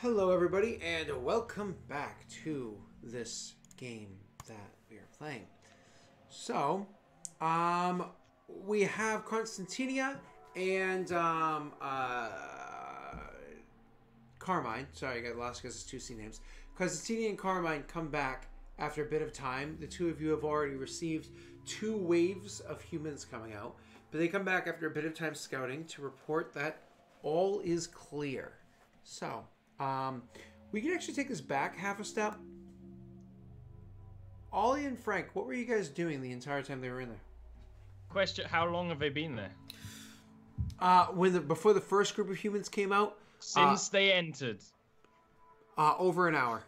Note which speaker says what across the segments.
Speaker 1: Hello everybody and welcome back to this game that we are playing. So, we have Constantinia and Carmine. Sorry, I got lost because it's two C names. Constantinia and Carmine come back after a bit of time. The two of you have already received 2 waves of humans coming out, but they come back after a bit of time scouting to report that all is clear. So, we can actually take this back half a step. Ollie and Frank, what were you guys doing the entire time they were in there?
Speaker 2: Question, how long have they been there?
Speaker 1: Before the first group of humans came out?
Speaker 2: Since they entered.
Speaker 1: Over an hour.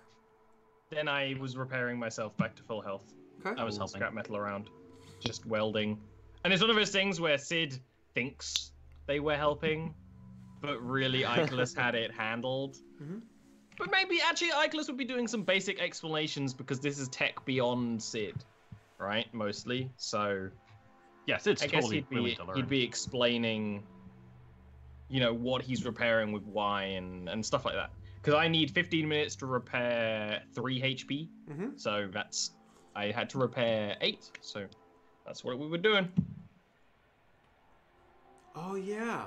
Speaker 2: Then I was repairing myself back to full health.
Speaker 1: Okay.
Speaker 2: I was helping scrap metal around. Just welding. And it's one of those things where Sid thinks they were helping, but really Icarus had it handled. Mm-hmm. But maybe actually Icarus would be doing some basic explanations because this is tech beyond Sid, right? Mostly. So
Speaker 3: yeah, Sid's
Speaker 2: I guess
Speaker 3: totally willing to learn.
Speaker 2: he'd be explaining, you know, what he's repairing with why and stuff like that. Because I need 15 minutes to repair 3 HP. Mm-hmm. So I had to repair 8. So that's what we were doing.
Speaker 1: Oh yeah.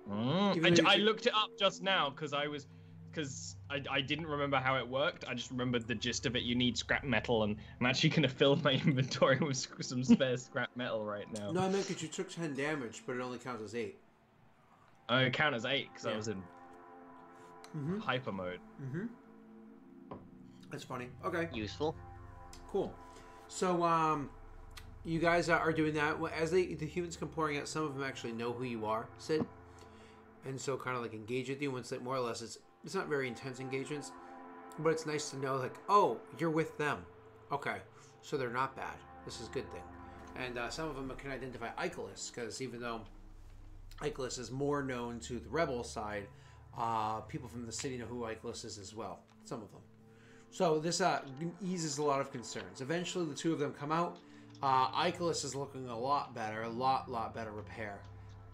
Speaker 2: I looked it up just now because I didn't remember how it worked. I just remembered the gist of it. You need scrap metal, and I'm actually going to fill my inventory with some spare scrap metal right now.
Speaker 1: No, I meant because you took 10 damage, but it only counts as 8.
Speaker 2: Oh, it counts as 8 because I was in hyper mode.
Speaker 1: Mm-hmm. That's funny. Okay.
Speaker 4: Useful.
Speaker 1: Cool. So, you guys are doing that. As the humans come pouring out, some of them actually know who you are, Sid. And so kind of like engage with you once they more or less it's not very intense engagements, but it's nice to know like, oh, you're with them. Okay. So they're not bad. This is a good thing. And some of them can identify Icarus because even though Icarus is more known to the rebel side, people from the city know who Icarus is as well. Some of them. So this eases a lot of concerns. Eventually the two of them come out. Icarus is looking a lot better, a lot better repair.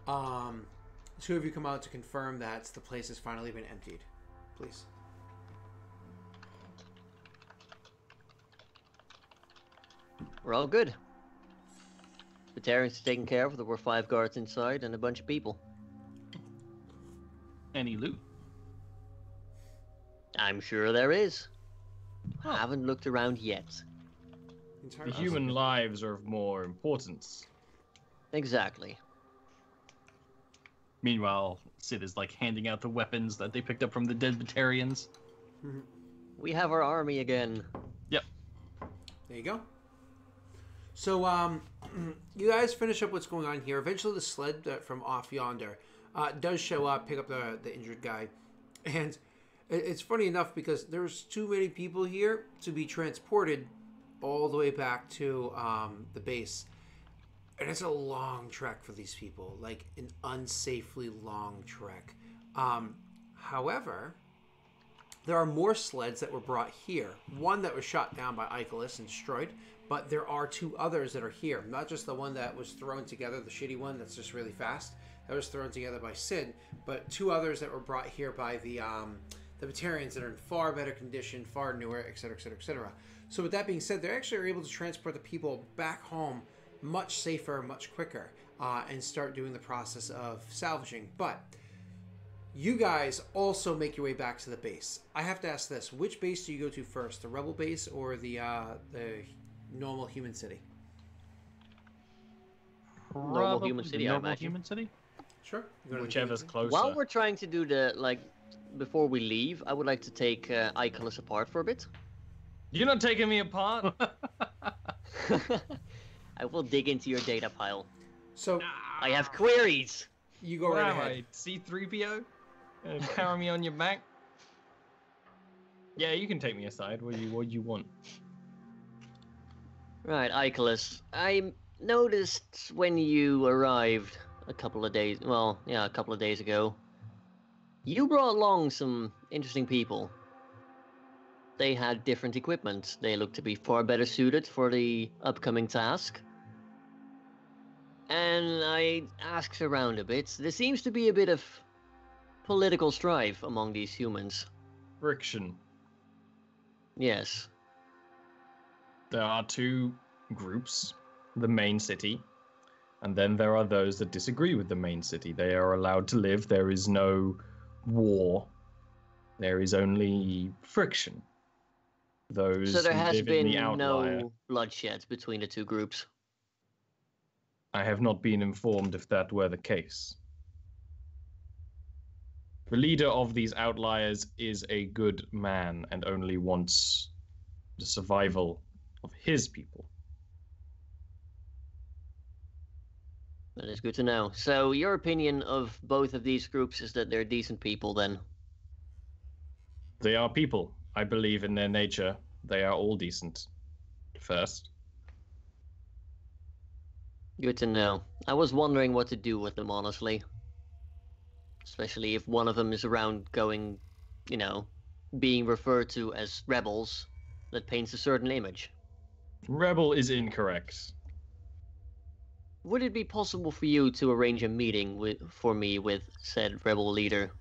Speaker 1: The two of you come out to confirm that the place has finally been emptied. Please.
Speaker 4: We're all good. The Terrans are taken care of. There were 5 guards inside and a bunch of people.
Speaker 3: Any loot?
Speaker 4: I'm sure there is. Haven't looked around yet.
Speaker 2: The human lives are of more importance.
Speaker 4: Exactly.
Speaker 3: Meanwhile, Sid is like handing out the weapons that they picked up from the dead Batarians.
Speaker 4: We have our army again.
Speaker 3: Yep.
Speaker 1: There you go. So, you guys finish up what's going on here. Eventually the sled from off yonder does show up, pick up the injured guy. And it's funny enough because there's too many people here to be transported all the way back to the base. And it's a long trek for these people, like an unsafely long trek. However, there are more sleds that were brought here. One that was shot down by Icarus and destroyed, but there are 2 others that are here. Not just the one that was thrown together, the shitty one that's just really fast, that was thrown together by Sid, but 2 others that were brought here by the Batarians that are in far better condition, far newer, etc., etc., etc. So with that being said, they actually are able to transport the people back home much safer, much quicker, and start doing the process of salvaging. But you guys also make your way back to the base. I have to ask this: which base do you go to first, the rebel base or the normal human city?
Speaker 4: Normal human city, I
Speaker 3: Normal
Speaker 4: imagine.
Speaker 3: human city?
Speaker 1: Sure. You go to the
Speaker 2: Whichever's
Speaker 1: human city.
Speaker 2: closer.
Speaker 4: While we're trying to do before we leave, I would like to take Icarus apart for a bit.
Speaker 2: You're not taking me apart.
Speaker 4: I will dig into your data pile.
Speaker 1: So
Speaker 4: I have queries.
Speaker 1: you go
Speaker 2: What
Speaker 1: right
Speaker 2: am
Speaker 1: ahead.
Speaker 2: I, C-3PO? Carry me on your back? Yeah, you can take me aside. What do you want?
Speaker 4: Right, Icarus. I noticed when you arrived a couple of days ago, you brought along some interesting people. They had different equipment. They looked to be far better suited for the upcoming task. And I asked around a bit. There seems to be a bit of political strife among these humans.
Speaker 2: friction.
Speaker 4: Yes.
Speaker 2: There are two groups, the main city, and then there are those that disagree with the main city. They are allowed to live. There is no war. There is only friction. Those
Speaker 4: So there
Speaker 2: who
Speaker 4: has
Speaker 2: live in the
Speaker 4: been
Speaker 2: outlier.
Speaker 4: no bloodshed between the two groups.
Speaker 2: I have not been informed if that were the case. The leader of these outliers is a good man and only wants the survival of his people.
Speaker 4: That is good to know. So your opinion of both of these groups is that they're decent people then?
Speaker 2: They are people. I believe in their nature. They are all decent. First.
Speaker 4: Good to know. I was wondering what to do with them, honestly. Especially if one of them is around going, being referred to as rebels, that paints a certain image.
Speaker 2: Rebel is incorrect.
Speaker 4: Would it be possible for you to arrange a meeting for me with said rebel leader?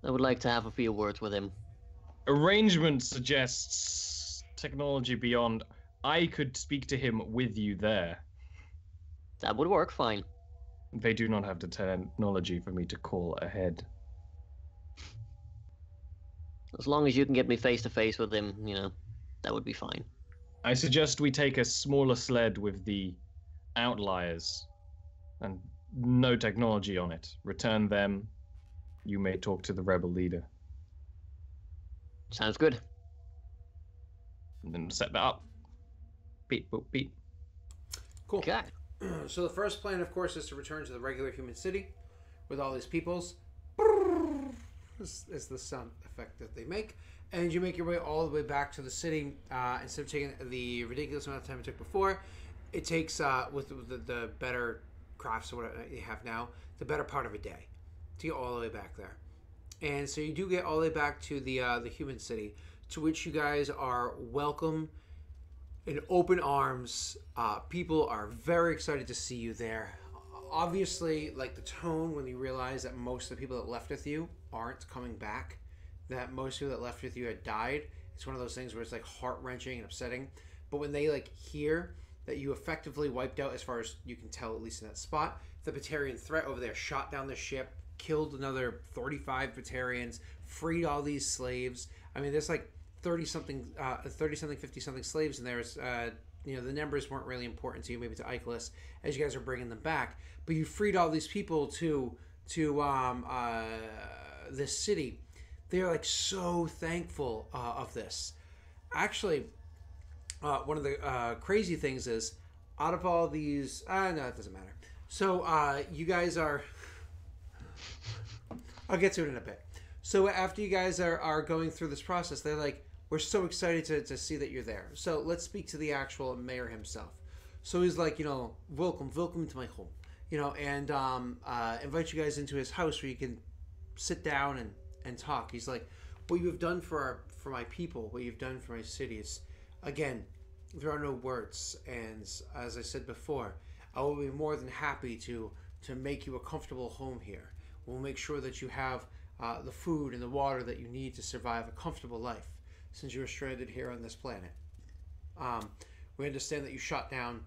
Speaker 4: I would like to have a few words with him.
Speaker 2: Arrangement suggests technology beyond. I could speak to him with you there.
Speaker 4: That would work fine.
Speaker 2: They do not have the technology for me to call ahead.
Speaker 4: As long as you can get me face to face with him, that would be fine.
Speaker 2: I suggest we take a smaller sled with the outliers and no technology on it. Return them. You may talk to the rebel leader.
Speaker 4: Sounds good.
Speaker 2: And then set that up. Beat, boop, beat.
Speaker 1: Cool.
Speaker 4: Okay.
Speaker 1: So the first plan, of course, is to return to the regular human city with all these peoples. This is the sound effect that they make. And you make your way all the way back to the city. Instead of taking the ridiculous amount of time it took before, it takes, with the better crafts or whatever you have now, the better part of a day to get all the way back there. And so you do get all the way back to the human city, to which you guys are welcome in open arms. People are very excited to see you there. Obviously, like the tone when you realize that most of the people that left with you aren't coming back, that most people that left with you had died. It's one of those things where it's like heart-wrenching and upsetting. But when they like hear that you effectively wiped out, as far as you can tell, at least in that spot, the Batarian threat over there, shot down the ship, killed another 35 Batarians, freed all these slaves. I mean, there's like 30-something, 50-something slaves in there. The numbers weren't really important to you, maybe to Icolas, as you guys are bringing them back. But you freed all these people to this city. They're like so thankful of this. Actually, one of the crazy things is, out of all these, no, it doesn't matter. So you guys are. I'll get to it in a bit. So after you guys are going through this process, they're like, we're so excited to see that you're there. So let's speak to the actual mayor himself. So he's like, welcome to my home, and invite you guys into his house where you can sit down and talk. He's like, what you have done for my people, what you've done for my cities, again, there are no words. And as I said before, I will be more than happy to make you a comfortable home here. We'll make sure that you have the food and the water that you need to survive a comfortable life, since you were stranded here on this planet. We understand that you shot down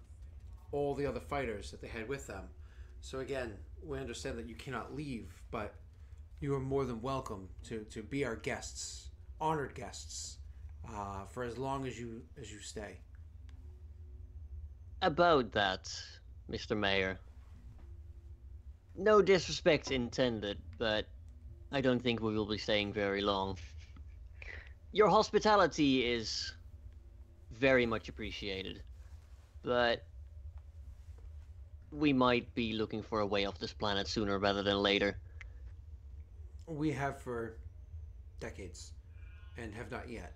Speaker 1: all the other fighters that they had with them. So again, we understand that you cannot leave, but you are more than welcome to be our guests, honored guests, for as long as you stay.
Speaker 4: About that, Mr. Mayor. No disrespect intended, but I don't think we will be staying very long. Your hospitality is very much appreciated, but we might be looking for a way off this planet sooner rather than later.
Speaker 1: We have for decades and have not yet.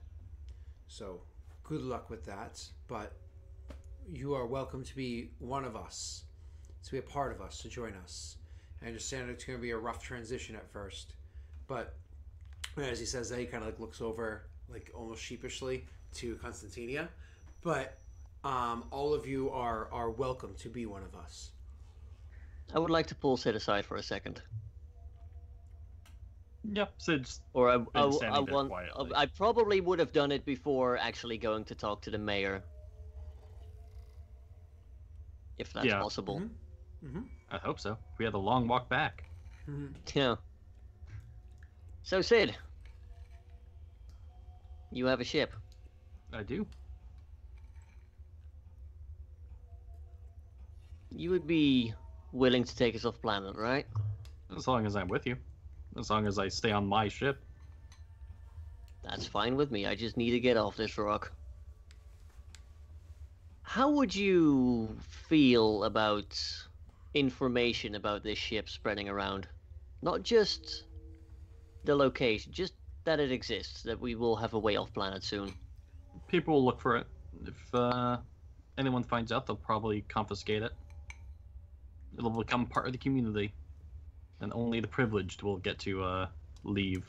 Speaker 1: So good luck with that, but you are welcome to be one of us, to be a part of us, to join us. I understand it's going to be a rough transition at first, but as he says that, he kind of like looks over, like almost sheepishly, to Constantinia. But all of you are welcome to be one of us.
Speaker 4: I would like to pull Sid aside for a second.
Speaker 3: Yep, Sid's
Speaker 4: Or
Speaker 3: been standing there quietly.
Speaker 4: I probably would have done it before actually going to talk to the mayor. If that's possible.
Speaker 3: I hope so. We had a long walk back.
Speaker 4: Yeah. So, Sid, you have a ship.
Speaker 3: I do.
Speaker 4: You would be willing to take us off planet, right?
Speaker 3: As long as I'm with you. As long as I stay on my ship.
Speaker 4: That's fine with me. I just need to get off this rock. How would you feel about information about this ship spreading around? Not just the location, just that it exists, that we will have a way off planet soon.
Speaker 3: People will look for it. If anyone finds out, they'll probably confiscate it. It'll become part of the community. And only the privileged will get to leave.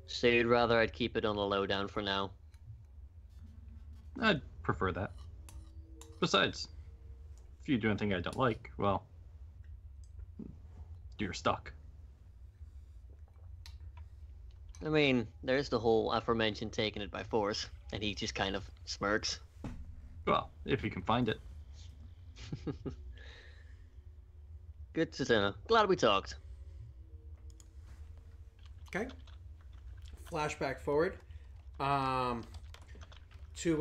Speaker 4: So you'd rather I'd keep it on the lowdown for now?
Speaker 3: I'd prefer that. Besides, if you do anything I don't like, well, you're stuck.
Speaker 4: I mean, there's the whole aforementioned taking it by force, and he just kind of smirks.
Speaker 3: Well, if you can find it.
Speaker 4: Good to know. Glad we talked.
Speaker 1: Okay. Flashback forward. To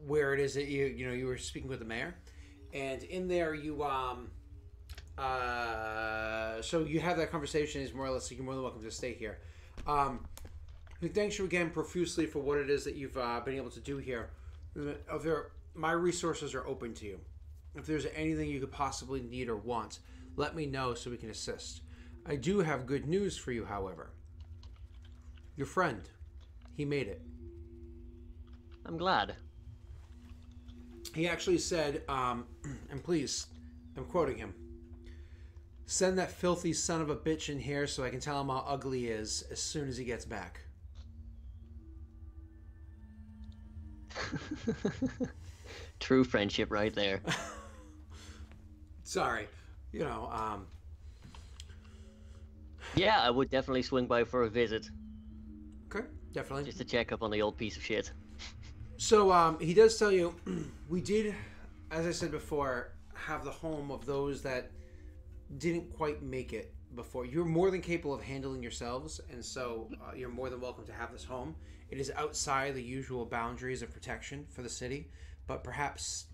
Speaker 1: where it is that you were speaking with the mayor, and in there you so you have that conversation. Is more or less like you're more than welcome to stay here. We thank you again profusely for what it is that you've been able to do here. My resources are open to you. If there's anything you could possibly need or want, let me know so we can assist. I do have good news for you, however. Your friend, he made it.
Speaker 4: I'm glad.
Speaker 1: He actually said, and please, I'm quoting him, send that filthy son of a bitch in here so I can tell him how ugly he is as soon as he gets back.
Speaker 4: True friendship right there.
Speaker 1: Sorry.
Speaker 4: Yeah, I would definitely swing by for a visit.
Speaker 1: Okay, definitely.
Speaker 4: Just to check up on the old piece of shit.
Speaker 1: So, he does tell you, we did, as I said before, have the home of those that didn't quite make it before. You're more than capable of handling yourselves, and so you're more than welcome to have this home. It is outside the usual boundaries of protection for the city, but perhaps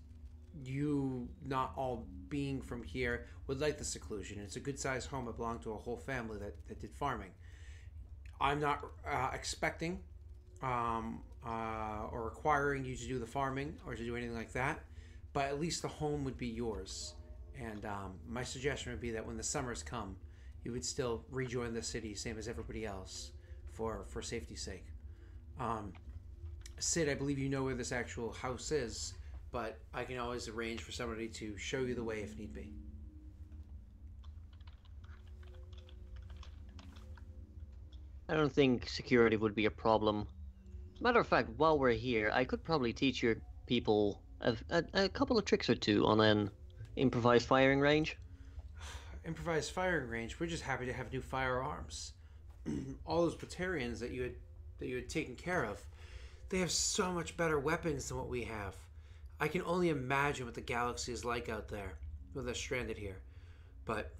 Speaker 1: you, not all being from here, would like the seclusion. It's a good-sized home. It belonged to a whole family that did farming. I'm not expecting or requiring you to do the farming or to do anything like that, but at least the home would be yours. And my suggestion would be that when the summers come, you would still rejoin the city, same as everybody else, for safety's sake. Sid, I believe you know where this actual house is, but I can always arrange for somebody to show you the way if need be.
Speaker 4: I don't think security would be a problem. Matter of fact, while we're here, I could probably teach your people a couple of tricks or two on an improvised firing range.
Speaker 1: Improvised firing range? We're just happy to have new firearms. All those Batarians that you had taken care of, they have so much better weapons than what we have. I can only imagine what the galaxy is like out there when they're stranded here. But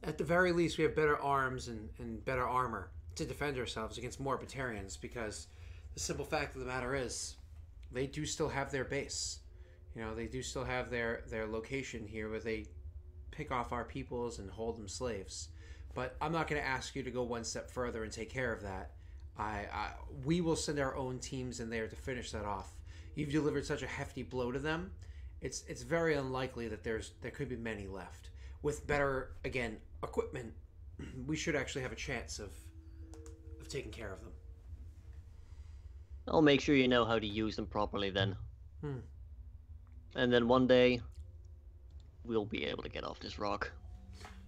Speaker 1: at the very least, we have better arms and better armor to defend ourselves against more Batarians, because the simple fact of the matter is they do still have their base. They do still have their location here where they pick off our peoples and hold them slaves. But I'm not going to ask you to go one step further and take care of that. We will send our own teams in there to finish that off. You've delivered such a hefty blow to them. It's very unlikely that there could be many left. With better, again, equipment, we should actually have a chance of taking care of them.
Speaker 4: I'll make sure you know how to use them properly then. And then one day, we'll be able to get off this rock.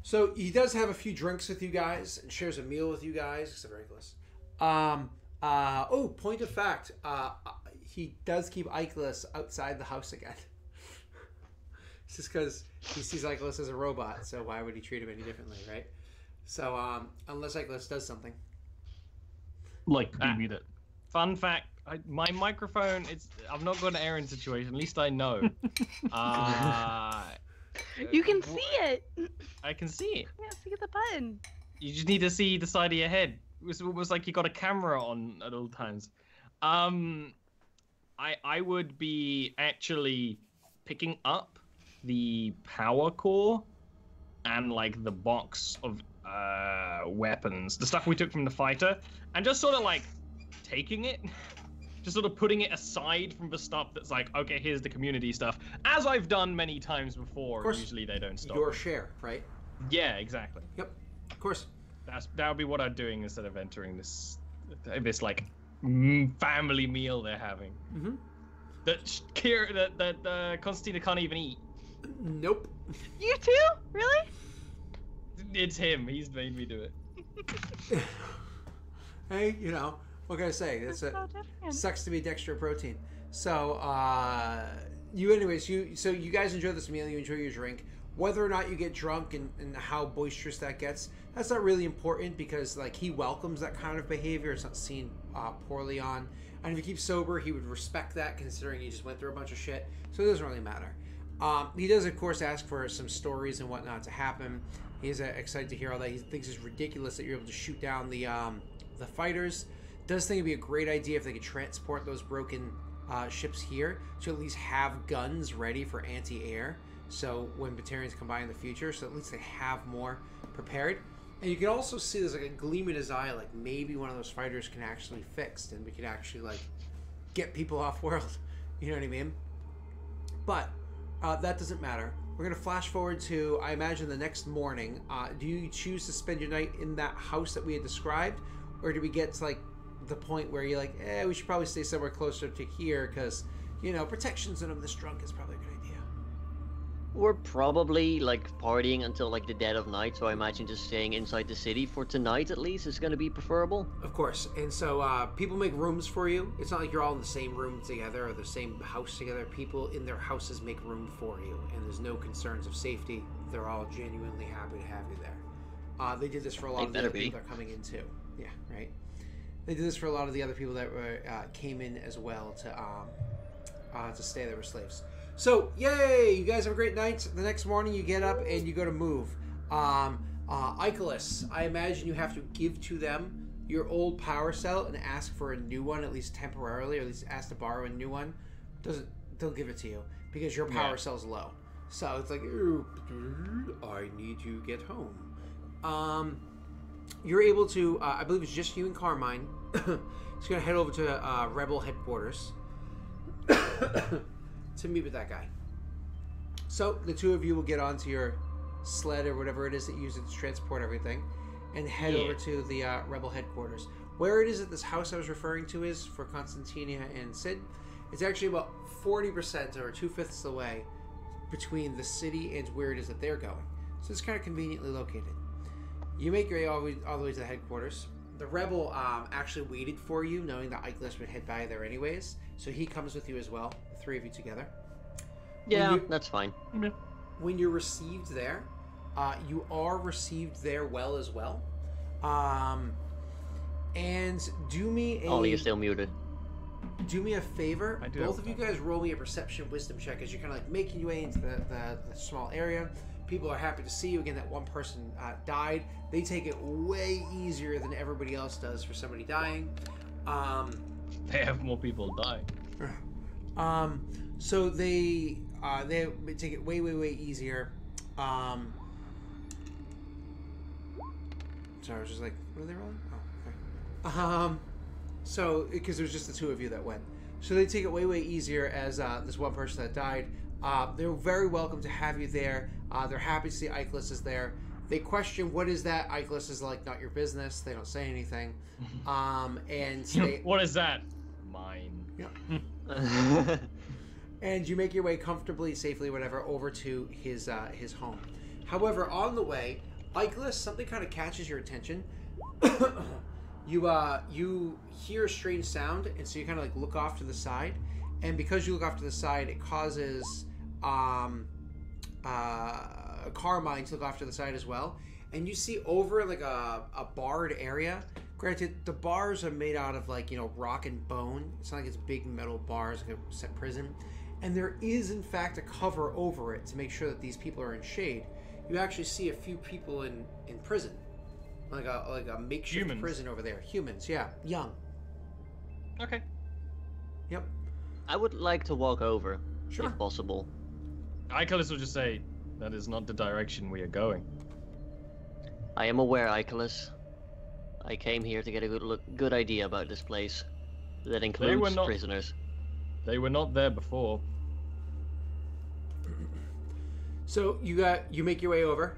Speaker 1: So he does have a few drinks with you guys and shares a meal with you guys, except for Nicholas. Point of fact, he does keep Icarus outside the house again. It's just because he sees Icarus as a robot, so why would he treat him any differently, right? So, unless Icarus does something.
Speaker 3: Like, we beat it.
Speaker 2: Fun fact, my microphone, I'm not going to Aaron's situation, at least I know.
Speaker 5: You can see it.
Speaker 2: I can see it.
Speaker 5: Yeah, see the button.
Speaker 2: You just need to see the side of your head. It was almost like you got a camera on at all times. I would be actually picking up the power core and like the box of weapons, the stuff we took from the fighter, and just sort of like taking it, just sort of putting it aside from the stuff that's like, okay, here's the community stuff, as I've done many times before. Of course, usually they don't stop.
Speaker 1: Your share, right?
Speaker 2: Yeah, exactly.
Speaker 1: Yep, of course.
Speaker 2: That would be what I'm doing instead of entering this like family meal they're having.
Speaker 1: Mm-hmm.
Speaker 2: That Constantina can't even eat.
Speaker 1: Nope.
Speaker 5: You too? Really?
Speaker 2: It's him. He's made me do it.
Speaker 1: Hey, what can I say? It's sucks to be dextroprotein. So, you guys enjoy this meal. You enjoy your drink. Whether or not you get drunk and how boisterous that gets, that's not really important because like he welcomes that kind of behavior. It's not seen poorly on. And if you keep sober, he would respect that considering you just went through a bunch of shit. So it doesn't really matter. He does, of course, ask for some stories and whatnot to happen. He's excited to hear all that. He thinks it's ridiculous that you're able to shoot down the fighters. Does think it'd be a great idea if they could transport those broken ships here to at least have guns ready for anti-air. So when Batarians come by in the future, so at least they have more prepared. And you can also see there's like a gleam in his eye, like maybe one of those fighters can actually be fixed and we can actually like get people off world. You know what I mean? But that doesn't matter. We're going to flash forward to, I imagine, the next morning. Do you choose to spend your night in that house that we had described? Or do we get to like the point where you're like, we should probably stay somewhere closer to here because, protections and I'm this drunk is probably a good idea.
Speaker 4: We're probably like partying until like the dead of night, so I imagine just staying inside the city for tonight at least is going to be preferable.
Speaker 1: Of course. And so people make rooms for you. It's not like you're all in the same room together or the same house together. People in their houses make room for you, and there's no concerns of safety. They're all genuinely happy to have you there. They did this for a lot of the other people that are coming in too. Yeah, right. They did this for a lot of the other people that were, came in as well to stay there were slaves. So, yay! You guys have a great night. The next morning you get up and you go to move. Icarus, I imagine you have to give to them your old power cell and ask for a new one, at least temporarily, or at least ask to borrow a new one. They'll give it to you because your power cell's low. So it's like, I need to get home. You're able to, I believe it's just you and Carmine. He's going to head over to Rebel headquarters to meet with that guy. So the two of you will get onto your sled or whatever it is that you use it to transport everything and head over to the Rebel headquarters. Where it is that this house I was referring to is for Constantina and Sid, it's actually about 40% or 2/5 of the way between the city and where it is that they're going. So it's kind of conveniently located. You make your way all the way to the headquarters. The Rebel actually waited for you, knowing that Icarus would head by there anyways. So he comes with you as well, the three of you together.
Speaker 4: Yeah, that's fine.
Speaker 1: When you're received there, you are received there well as well. And do me a...
Speaker 4: Ollie, you're still muted.
Speaker 1: Do me a favor.
Speaker 2: I do.
Speaker 1: Both of you guys roll me a perception wisdom check as you're kind of like making your way into the small area. People are happy to see you. Again, that one person died. They take it way easier than everybody else does for somebody dying.
Speaker 2: They have more people die.
Speaker 1: So they take it way easier. Sorry, I was just like, what are they rolling? Oh, okay. So because it was just the two of you that went. So they take it way easier as this one person that died. They're very welcome to have you there. They're happy to see Icarus is there. They question what is that. Icarus is like, not your business. They don't say anything. And they,
Speaker 2: what is that? Mine.
Speaker 1: Yeah. And you make your way comfortably, safely, whatever, over to his home. However, on the way, Icarus, something kind of catches your attention. You hear a strange sound, and so you kind of like look off to the side. And because you look off to the side, it causes Carmine to look off to the side as well, and you see over like a barred area. Granted, the bars are made out of like rock and bone. It's not like it's big metal bars like a set prison, and there is in fact a cover over it to make sure that these people are in shade. You actually see a few people in prison, like a makeshift
Speaker 2: Humans.
Speaker 1: prison over there. Humans, yeah, young.
Speaker 2: Okay.
Speaker 1: Yep.
Speaker 4: I would like to walk over,
Speaker 1: Sure.
Speaker 4: if possible.
Speaker 2: Icarus will just say, that is not the direction we are going.
Speaker 4: I am aware, Icarus. I came here to get a good idea about this place. That includes
Speaker 2: not-
Speaker 4: prisoners.
Speaker 2: They were not there before.
Speaker 1: So you make your way over.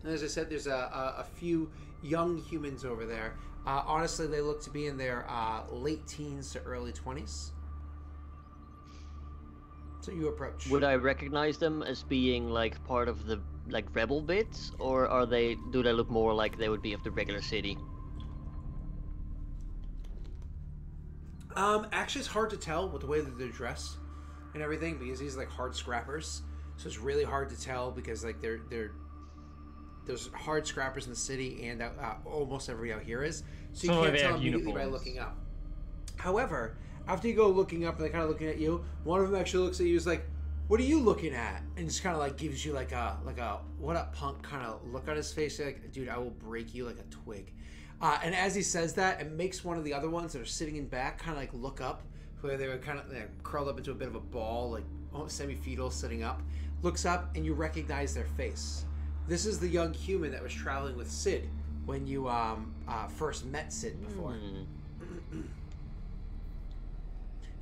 Speaker 1: As I said, there's a few young humans over there. Honestly, they look to be in their late teens to early 20s. So you approach.
Speaker 4: Would I recognize them as being like part of the rebel bits, or do they look more like they would be of the regular city?
Speaker 1: Actually, it's hard to tell with the way that they're dressed and everything because these are like hard scrappers. So it's really hard to tell because like there's hard scrappers in the city and almost everybody out here is. So you
Speaker 2: So
Speaker 1: can't
Speaker 2: they
Speaker 1: tell
Speaker 2: have
Speaker 1: immediately by
Speaker 2: uniforms.
Speaker 1: looking up. However, after you go looking up and they're kind of looking at you, one of them actually looks at you and is like, "What are you looking at?" And just kind of like gives you like a "what up punk" kind of look on his face. Like, "Dude, I will break you like a twig." And as he says that, it makes one of the other ones that are sitting in back kind of like look up, where they were kind of curled up into a bit of a ball, like almost semi-fetal, sitting up. Looks up and you recognize their face. This is the young human that was traveling with Sid when you first met Sid before.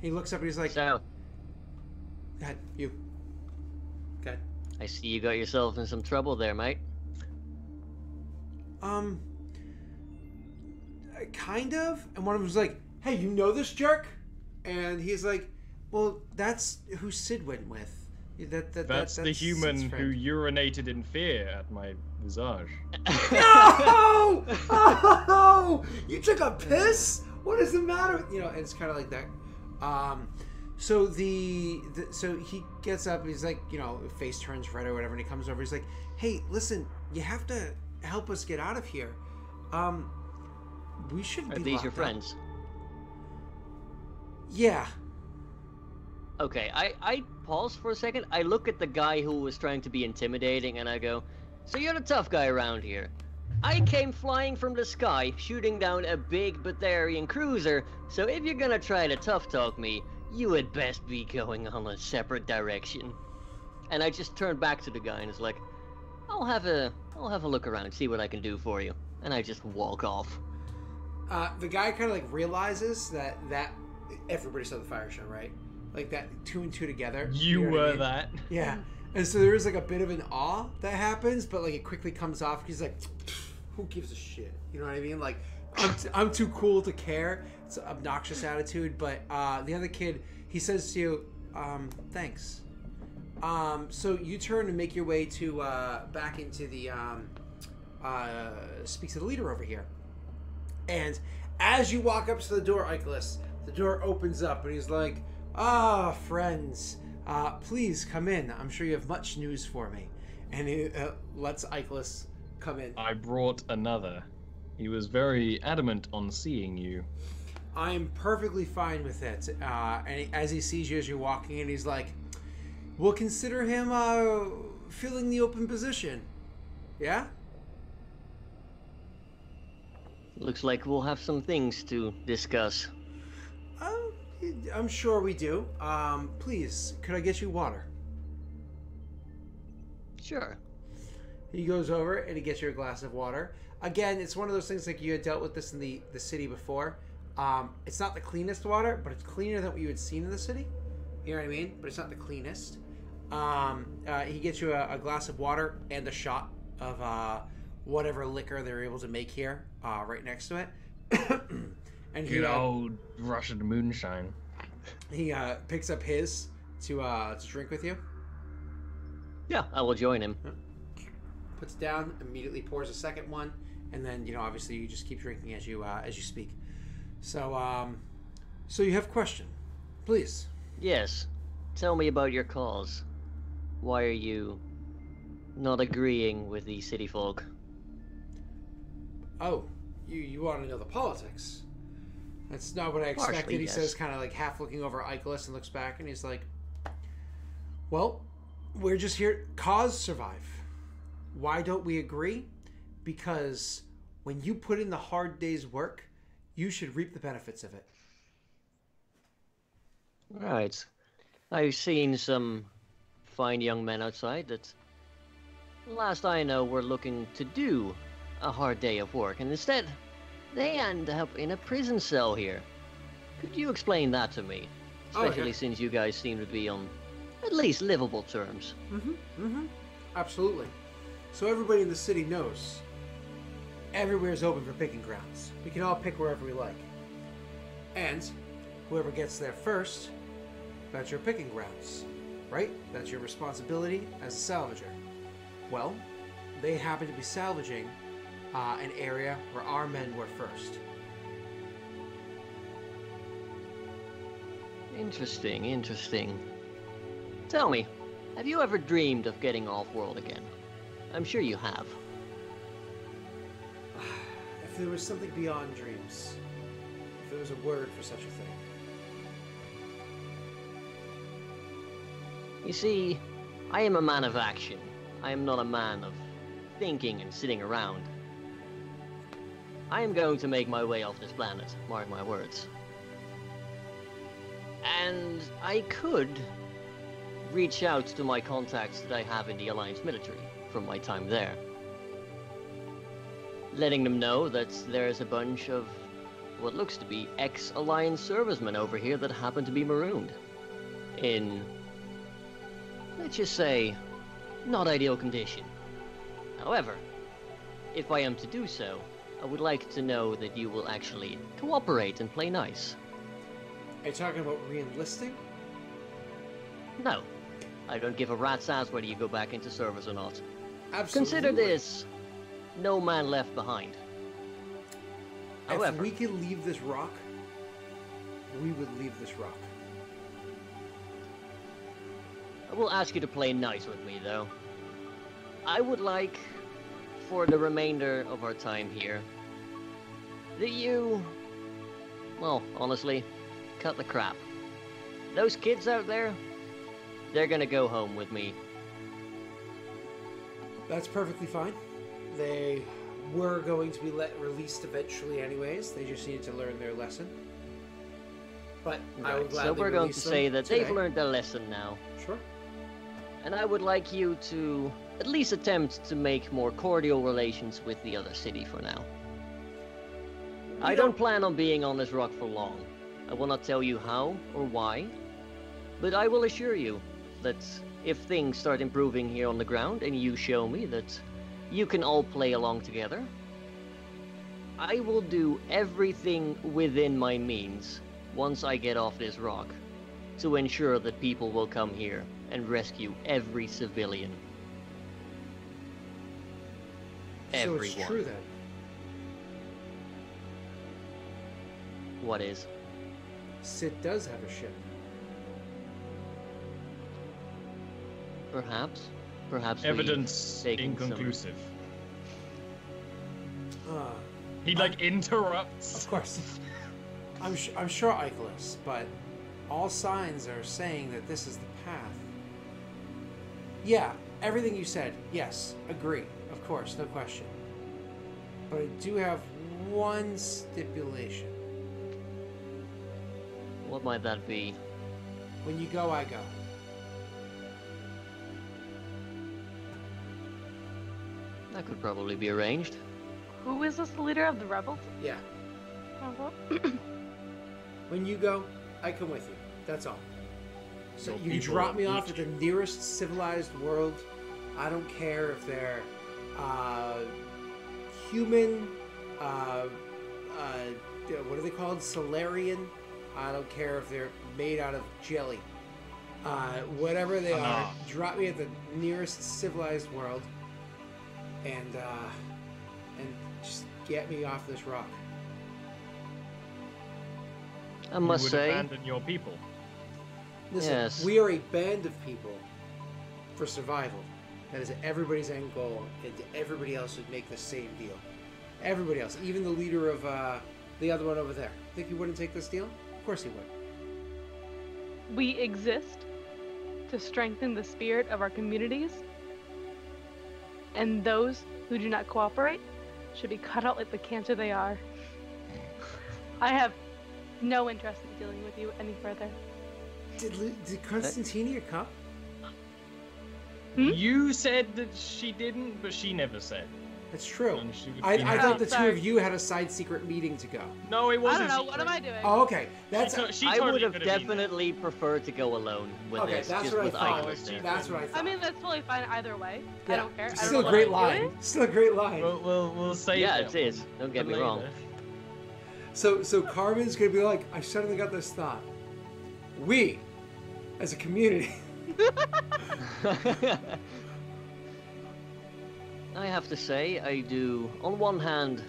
Speaker 1: He looks up and he's like,
Speaker 4: So,
Speaker 1: "Go ahead, you." Go ahead.
Speaker 4: I see you got yourself in some trouble there, mate.
Speaker 1: Kind of. And one of them was like, "Hey, you know this jerk?" And he's like, "Well, that's who Sid went with.
Speaker 2: That's the human
Speaker 1: Sid's
Speaker 2: who
Speaker 1: friend."
Speaker 2: urinated in fear at my visage.
Speaker 1: No! Oh! You took a piss? What is the matter? And it's kind of like that. So so he gets up. He's like, face turns red or whatever, and he comes over. He's like, "Hey, listen, you have to help us get out of here. We shouldn't
Speaker 4: Are
Speaker 1: be
Speaker 4: these
Speaker 1: locked
Speaker 4: your
Speaker 1: up."
Speaker 4: friends?
Speaker 1: Yeah.
Speaker 4: Okay, I pause for a second. I look at the guy who was trying to be intimidating, and I go, "So you're the tough guy around here. I came flying from the sky, shooting down a big Bavarian cruiser, so if you're gonna try to tough talk me, you had best be going on a separate direction." And I just turn back to the guy and it's like, I'll have a look around, see what I can do for you. And I just walk off.
Speaker 1: The guy kind of like realizes that everybody saw the fire show, right? Like that 2 and 2 together.
Speaker 2: You
Speaker 1: know what I
Speaker 2: were
Speaker 1: mean?
Speaker 2: that.
Speaker 1: Yeah. And so there is like a bit of an awe that happens, but like it quickly comes off. He's like, "Who gives a shit?" You know what I mean? Like, I'm too cool to care. It's an obnoxious attitude. But the other kid, he says to you, "Thanks." So you turn and make your way to back into the speak to the leader over here. And as you walk up to the door, Icarus, the door opens up, and he's like, friends, please come in. I'm sure you have much news for me." And he lets Icarus come in.
Speaker 2: I brought another. He was very adamant on seeing you.
Speaker 1: I'm perfectly fine with it. As he sees you as you're walking in, he's like, "We'll consider him filling the open position." Yeah?
Speaker 4: Looks like we'll have some things to discuss.
Speaker 1: I'm sure we do. Please, could I get you water?
Speaker 4: Sure.
Speaker 1: He goes over and he gets you a glass of water. Again, it's one of those things like you had dealt with this in the city before. It's not the cleanest water, but it's cleaner than what you had seen in the city. You know what I mean? But it's not the cleanest. He gets you a glass of water and a shot of whatever liquor they're able to make here right next to it. And
Speaker 2: Good old Russian moonshine.
Speaker 1: he picks up his to drink with you.
Speaker 4: Yeah, I will join him.
Speaker 1: Puts it down, immediately pours a second one, and then obviously you just keep drinking as you speak. So so you have a question, please.
Speaker 4: Yes. Tell me about your cause. why are you not agreeing with the city folk?
Speaker 1: Oh, you want to know the politics? That's not what I expected.
Speaker 4: Partially,
Speaker 1: He
Speaker 4: yes.
Speaker 1: says, kind of like half looking over Icarus and looks back, and he's like, well, we're just here. Cause survive. Why don't we agree? Because when you put in the hard day's work, you should reap the benefits of it.
Speaker 4: Right. I've seen some fine young men outside that, last I know, were looking to do a hard day of work, and instead, they end up in a prison cell here. Could you explain that to me? Especially since you guys seem to be on at least livable terms.
Speaker 1: Absolutely. So everybody in the city knows everywhere is open for picking grounds. We can all pick wherever we like. And whoever gets there first, that's your picking grounds, right? That's your responsibility as a salvager. Well, they happen to be salvaging an area where our men were first.
Speaker 4: Interesting, interesting. Tell me, have you ever dreamed of getting off-world again? I'm sure you have.
Speaker 1: If there was something beyond dreams, if there was a word for such a thing.
Speaker 4: You see, I am a man of action. I am not a man of thinking and sitting around. I am going to make my way off this planet, mark my words. And I could reach out to my contacts that I have in the Alliance military from my time there. Letting them know that there's a bunch of what looks to be ex-Alliance servicemen over here that happen to be marooned. In, let's just say, not ideal condition. However, if I am to do so, I would like to know that you will actually cooperate and play nice.
Speaker 1: Are you talking about re-enlisting?
Speaker 4: No, I don't give a rat's ass whether you go back into service or not.
Speaker 1: Absolutely.
Speaker 4: Consider this no man left behind.
Speaker 1: If
Speaker 4: However,
Speaker 1: we could leave this rock, we would leave this rock.
Speaker 4: I will ask you to play nice with me, though. I would like, for the remainder of our time here, that you, well, honestly, cut the crap. Those kids out there, they're gonna go home with me.
Speaker 1: That's perfectly fine. They were going to be released eventually anyways. They just needed to learn their lesson. But I would gladly
Speaker 4: So we're going to
Speaker 1: release them
Speaker 4: say that
Speaker 1: today.
Speaker 4: they've learned their lesson now.
Speaker 1: Sure.
Speaker 4: And I would like you to at least attempt to make more cordial relations with the other city for now. I don't plan on being on this rock for long. I will not tell you how or why, but I will assure you that if things start improving here on the ground and you show me that you can all play along together, I will do everything within my means once I get off this rock to ensure that people will come here and rescue every civilian.
Speaker 1: So
Speaker 4: Everyone.
Speaker 1: it's true then.
Speaker 4: What is?
Speaker 1: Sid does have a ship.
Speaker 4: Perhaps. Perhaps
Speaker 2: Evidence
Speaker 4: we've taken some-
Speaker 2: inconclusive.
Speaker 1: Uh,
Speaker 2: He interrupts.
Speaker 1: of course. I'm sure Icarus, but all signs are saying that this is the path. Yeah, everything you said, yes, agree. Of course, no question. But I do have one stipulation.
Speaker 4: What might that be?
Speaker 1: When you go, I go.
Speaker 4: That could probably be arranged.
Speaker 5: Who is this, the leader of the rebels?
Speaker 1: Yeah.
Speaker 5: Oh, well.
Speaker 1: When you go, I come with you. That's all. So
Speaker 2: Your
Speaker 1: you
Speaker 2: people
Speaker 1: drop me off
Speaker 2: each-
Speaker 1: at the nearest civilized world. I don't care if they're human, what are they called? Solarian. I don't care if they're made out of jelly. Whatever they are, drop me at the nearest civilized world, and just get me off this rock.
Speaker 4: I must
Speaker 2: you would
Speaker 4: say,
Speaker 2: abandon your people.
Speaker 1: Listen,
Speaker 4: Yes.
Speaker 1: we are a band of people for survival. That is everybody's end goal, and everybody else would make the same deal. Everybody else, even the leader of the other one over there. Think he wouldn't take this deal? Of course he would.
Speaker 5: We exist to strengthen the spirit of our communities, and those who do not cooperate should be cut out like the cancer they are. I have no interest in dealing with you any further.
Speaker 1: Did Constantini come?
Speaker 2: You said that she didn't, but she never said.
Speaker 1: That's true.
Speaker 2: And she would
Speaker 1: I
Speaker 2: be
Speaker 1: thought the two
Speaker 5: sorry.
Speaker 1: of you had a side secret meeting to go.
Speaker 2: No, it
Speaker 5: I
Speaker 2: wasn't.
Speaker 5: don't know. What am I doing?
Speaker 1: Oh, okay. That's
Speaker 2: She
Speaker 4: I
Speaker 2: totally
Speaker 4: would have
Speaker 2: could been there.
Speaker 4: definitely preferred to go alone with
Speaker 1: okay.
Speaker 4: this.
Speaker 1: That's
Speaker 4: just
Speaker 1: what I
Speaker 4: with
Speaker 1: thought.
Speaker 4: Ike's there.
Speaker 1: That's what I thought.
Speaker 5: I mean, that's totally fine either way.
Speaker 1: Yeah.
Speaker 5: I don't care. I don't
Speaker 1: Still
Speaker 5: know
Speaker 1: a
Speaker 5: what
Speaker 1: great
Speaker 5: I'm
Speaker 1: line.
Speaker 5: doing.
Speaker 1: Still a great line.
Speaker 2: We'll save
Speaker 4: Yeah,
Speaker 2: that
Speaker 4: it is. Don't get
Speaker 2: for
Speaker 4: me wrong.
Speaker 2: later.
Speaker 1: So Carmen's gonna be like, I suddenly got this thought. We, as a community.
Speaker 4: I have to say, I do, on one hand,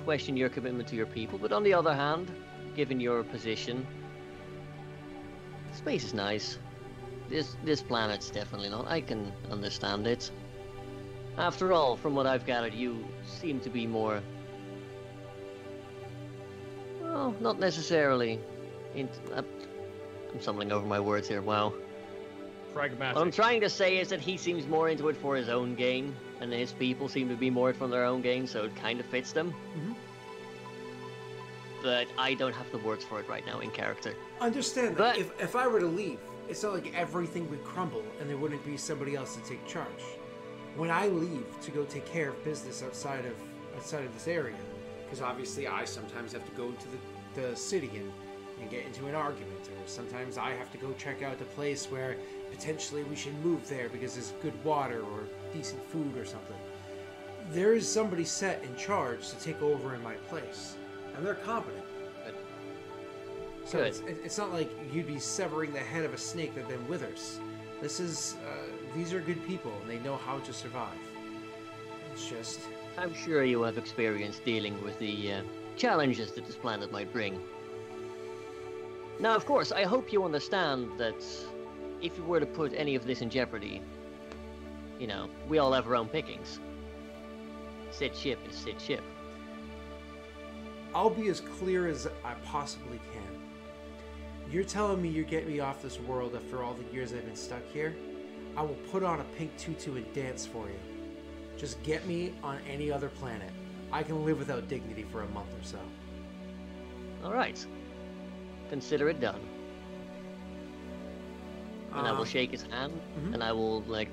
Speaker 4: question your commitment to your people, but on the other hand, given your position, space is nice. This planet's definitely not. I can understand it. After all, from what I've gathered, you seem to be more... Well, not necessarily. I'm stumbling over my words here, wow.
Speaker 2: Pragmatic.
Speaker 4: What I'm trying to say is that he seems more into it for his own gain, and his people seem to be more from their own gain, so it kind of fits them.
Speaker 1: Mhm.
Speaker 4: But I don't have the words for it right now in character.
Speaker 1: Understand that
Speaker 4: But-
Speaker 1: if I were to leave, it's not like everything would crumble and there wouldn't be somebody else to take charge. When I leave to go take care of business outside of this area, because obviously I sometimes have to go to the city and get into an argument, or sometimes I have to go check out the place where potentially we should move there because there's good water or decent food or something. There is somebody set in charge to take over in my place, and they're competent.
Speaker 4: Good.
Speaker 1: So
Speaker 4: Good.
Speaker 1: it's not like you'd be severing the head of a snake that then withers. This is these are good people and they know how to survive. It's just
Speaker 4: I'm sure you have experience dealing with the challenges that this planet might bring. Now, of course, I hope you understand that if you were to put any of this in jeopardy, you know, we all have our own pickings. Sid ship is Sid ship.
Speaker 1: I'll be as clear as I possibly can. You're telling me you get me off this world after all the years I've been stuck here? I will put on a pink tutu and dance for you. Just get me on any other planet. I can live without dignity for a month or so.
Speaker 4: Alright. Consider it done. And I will shake his hand,
Speaker 1: Mhm.
Speaker 4: and I will, like...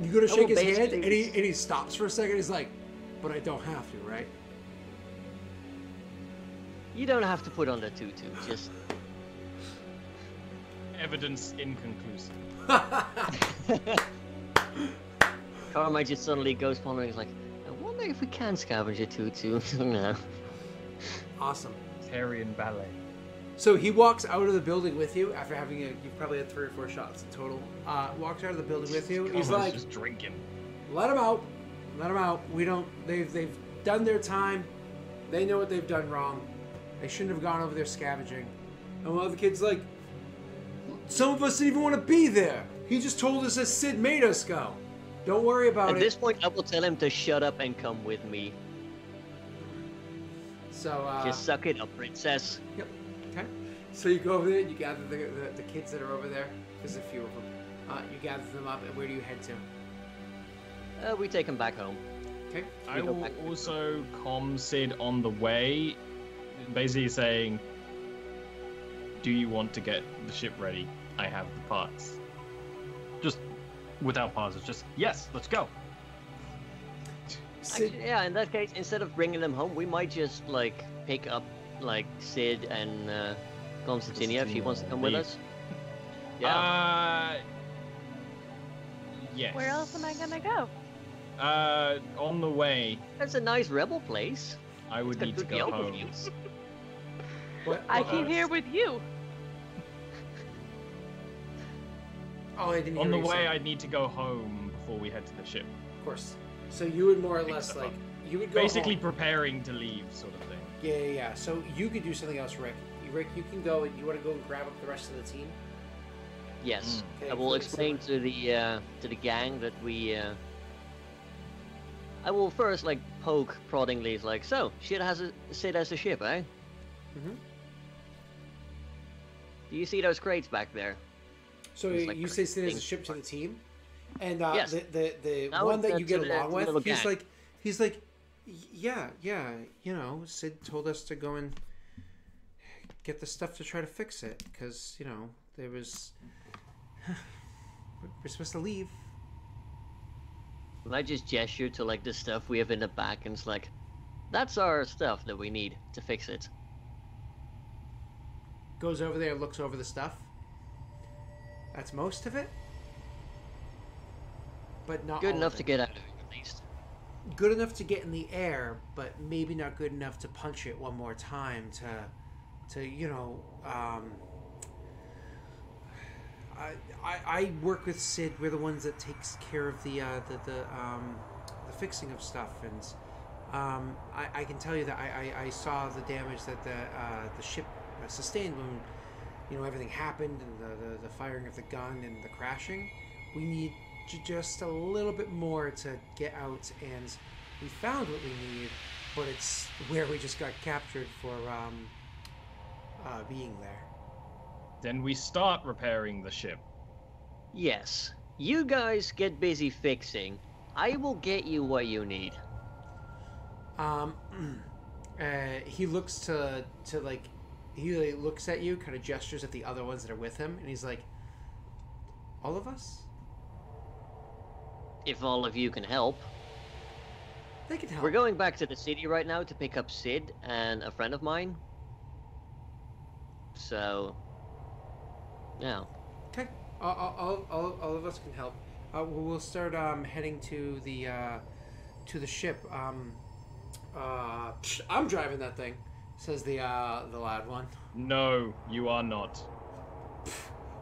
Speaker 1: You go to
Speaker 4: I
Speaker 1: shake
Speaker 4: will
Speaker 1: his hand,
Speaker 4: basically-
Speaker 1: and he stops for a second. He's like, "But I don't have to, right?"
Speaker 4: You don't have to put on the tutu, just...
Speaker 2: Evidence inconclusive.
Speaker 4: Carmine just suddenly goes pondering, he's like, I wonder if we can scavenge a tutu. No.
Speaker 1: Awesome.
Speaker 2: Tyrian ballet.
Speaker 1: So he walks out of the building with you after having you've probably had 3 or 4 shots in total. Walks out of the building with you. He's
Speaker 2: Colin's
Speaker 1: like,
Speaker 2: just drinking.
Speaker 1: let them out. Let them out. We don't. They've done their time. They know what they've done wrong. They shouldn't have gone over there scavenging. And one of the kids like, some of us didn't even want to be there. He just told us that Sid made us go. Don't worry about
Speaker 4: At
Speaker 1: it.
Speaker 4: this point, I will tell him to shut up and come with me.
Speaker 1: So
Speaker 4: Just suck it up, princess.
Speaker 1: Yep. Okay. So you go over there and you gather the kids that are over there. There's a few of them. You gather them up, and where do you head to?
Speaker 4: We take him back home.
Speaker 1: Okay.
Speaker 2: I
Speaker 4: We go
Speaker 2: will
Speaker 4: back.
Speaker 2: also calm Sid on the way, basically saying, do you want to get the ship ready? I have the parts.
Speaker 3: Just without pauses. Just yes, let's go.
Speaker 1: Sid,
Speaker 4: Actually, yeah, in that case, instead of bringing them home, we might just, like, pick up, like, Sid and Constantinia if she wants to come with
Speaker 2: Leave.
Speaker 4: us. Yeah.
Speaker 2: Yes.
Speaker 5: Where else am I gonna go?
Speaker 2: On the way,
Speaker 4: That's a nice rebel place.
Speaker 2: I would
Speaker 4: It's got
Speaker 2: need to
Speaker 4: good
Speaker 2: go
Speaker 4: Yelp
Speaker 2: home.
Speaker 4: reviews.
Speaker 5: I came here with you.
Speaker 1: oh, I didn't hear
Speaker 2: On the
Speaker 1: what you
Speaker 2: way,
Speaker 1: said.
Speaker 2: I'd need to go home before we head to the ship.
Speaker 1: Of course. So you would more or
Speaker 2: Pick
Speaker 1: less
Speaker 2: stuff
Speaker 1: like
Speaker 2: up.
Speaker 1: you would go
Speaker 2: Basically
Speaker 1: home.
Speaker 2: preparing to leave, sort of thing.
Speaker 1: Yeah. So you could do something else, Rick. Rick, you can go and you want to go and grab up the rest of the team.
Speaker 4: Yes,
Speaker 1: Okay,
Speaker 4: I will
Speaker 1: cool,
Speaker 4: explain to the gang that we. I will first like poke proddingly, like, so Sid has a ship, eh?
Speaker 1: Mhm.
Speaker 4: Do you see those crates back there?
Speaker 1: So
Speaker 4: It's like
Speaker 1: you say Sid as a
Speaker 4: things-
Speaker 1: ship to the team, and
Speaker 4: Yes.
Speaker 1: the
Speaker 4: Now
Speaker 1: one that
Speaker 4: to
Speaker 1: you get
Speaker 4: the
Speaker 1: along with,
Speaker 4: little
Speaker 1: he's
Speaker 4: gang.
Speaker 1: like, yeah, you know, Sid told us to go and get the stuff to try to fix it because you know there was we're supposed to leave.
Speaker 4: And I just gesture to like the stuff we have in the back, and it's like, that's our stuff that we need to fix it.
Speaker 1: Goes over there, looks over the stuff. That's most of it, but not
Speaker 4: Good
Speaker 1: all
Speaker 4: enough
Speaker 1: of
Speaker 4: to
Speaker 1: it.
Speaker 4: get out of it, at least.
Speaker 1: Good enough to get in the air, but maybe not good enough to punch it one more time to you know. I work with Sid. We're the ones that takes care of the fixing of stuff, and I can tell you that I saw the damage that the ship sustained when you know everything happened and the firing of the gun and the crashing. We need just a little bit more to get out, and we found what we need, but it's where we just got captured for being there.
Speaker 2: Then we start repairing the ship.
Speaker 4: Yes. You guys get busy fixing. I will get you what you need.
Speaker 1: He looks to like he like, looks at you, kind of gestures at the other ones that are with him, and he's like, "All of us?
Speaker 4: If all of you can help.
Speaker 1: They can help."
Speaker 4: We're going back to the city right now to pick up Sid and a friend of mine. So, yeah.
Speaker 1: Okay. All of us can help. We'll start heading to the ship. I'm driving that thing, says the loud one.
Speaker 2: No, you are not.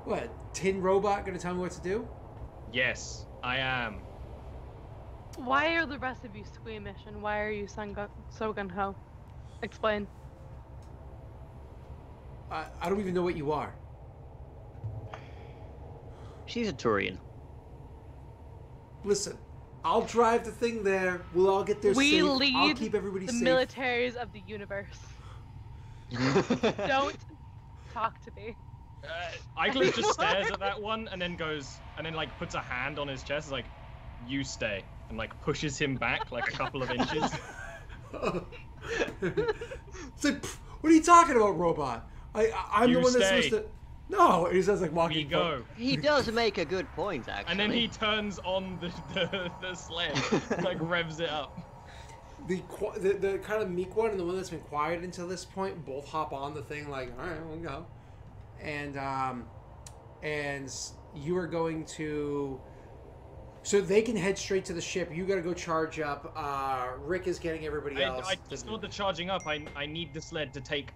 Speaker 1: What? Tin robot gonna tell me what to do?
Speaker 2: Yes, I am.
Speaker 5: Why are the rest of you squeamish, and why are you so gung-ho? Explain.
Speaker 1: I don't even know what you are.
Speaker 4: She's a Turian.
Speaker 1: Listen, I'll drive the thing there. We'll all get there
Speaker 5: We
Speaker 1: safe. I'll
Speaker 5: lead
Speaker 1: keep everybody
Speaker 5: the
Speaker 1: safe.
Speaker 5: militaries of the universe. Don't talk to me.
Speaker 2: Eichler just stares at that one and then goes, and then like puts a hand on his chest, is like, "You stay," and like pushes him back like a couple of inches.
Speaker 1: It's like, what are you talking about, robot? I'm
Speaker 2: You
Speaker 1: the one that's
Speaker 2: stay.
Speaker 1: supposed to. No, he says like
Speaker 2: We
Speaker 1: walking.
Speaker 2: go.
Speaker 4: He does make a good point, actually.
Speaker 2: And then he turns on the sled, like revs it up.
Speaker 1: The kind of meek one and the one that's been quiet until this point both hop on the thing like, all right, we'll go. And you are going to. So they can head straight to the ship. You got to go charge up. Rick is getting everybody else.
Speaker 2: It's not the charging up. I need the sled to take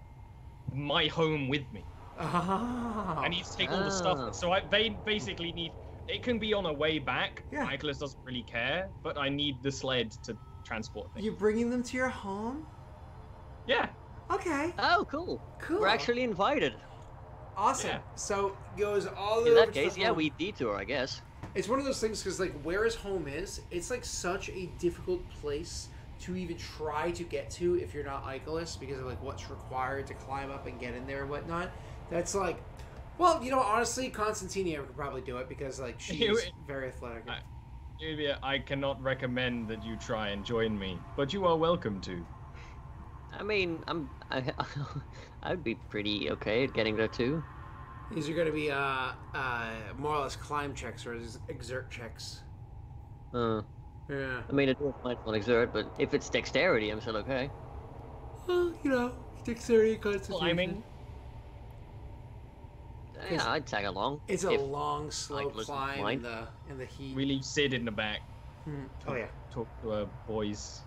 Speaker 2: my home with me.
Speaker 1: Oh.
Speaker 2: I need to take all the
Speaker 4: Ah.
Speaker 2: stuff. So they basically need. It can be on a way back.
Speaker 1: Yeah.
Speaker 2: Nicholas doesn't really care, but I need the sled to transport things.
Speaker 1: You're bringing them to your home?
Speaker 2: Yeah.
Speaker 1: Okay.
Speaker 4: Oh, cool.
Speaker 1: Cool.
Speaker 4: We're actually invited.
Speaker 1: Awesome.
Speaker 2: Yeah.
Speaker 1: So goes all the
Speaker 4: In
Speaker 1: way
Speaker 4: that
Speaker 1: over to
Speaker 4: case,
Speaker 1: the
Speaker 4: yeah,
Speaker 1: home.
Speaker 4: we detour, I guess.
Speaker 1: It's one of those things because like where his home is, it's like such a difficult place to even try to get to if you're not Icarus because of like what's required to climb up and get in there and whatnot. That's like, well, you know, honestly, Constantinia could probably do it because like she's very athletic.
Speaker 2: Julia, I cannot recommend that you try and join me, but you are welcome to.
Speaker 4: I mean, I'd be pretty okay at getting there too.
Speaker 1: These are going to be more or less climb checks or exert checks.
Speaker 4: Yeah. I mean, it might not exert, but if it's dexterity, I'm still okay.
Speaker 1: Well, you know, dexterity, constitution.
Speaker 2: Climbing.
Speaker 4: Yeah, I'd tag along.
Speaker 1: It's a
Speaker 4: if
Speaker 1: long, slow
Speaker 4: Icarus doesn't
Speaker 1: climb
Speaker 4: mind.
Speaker 1: in the heat.
Speaker 2: We leave Sid in the back.
Speaker 1: Oh yeah.
Speaker 2: Talk to our boys.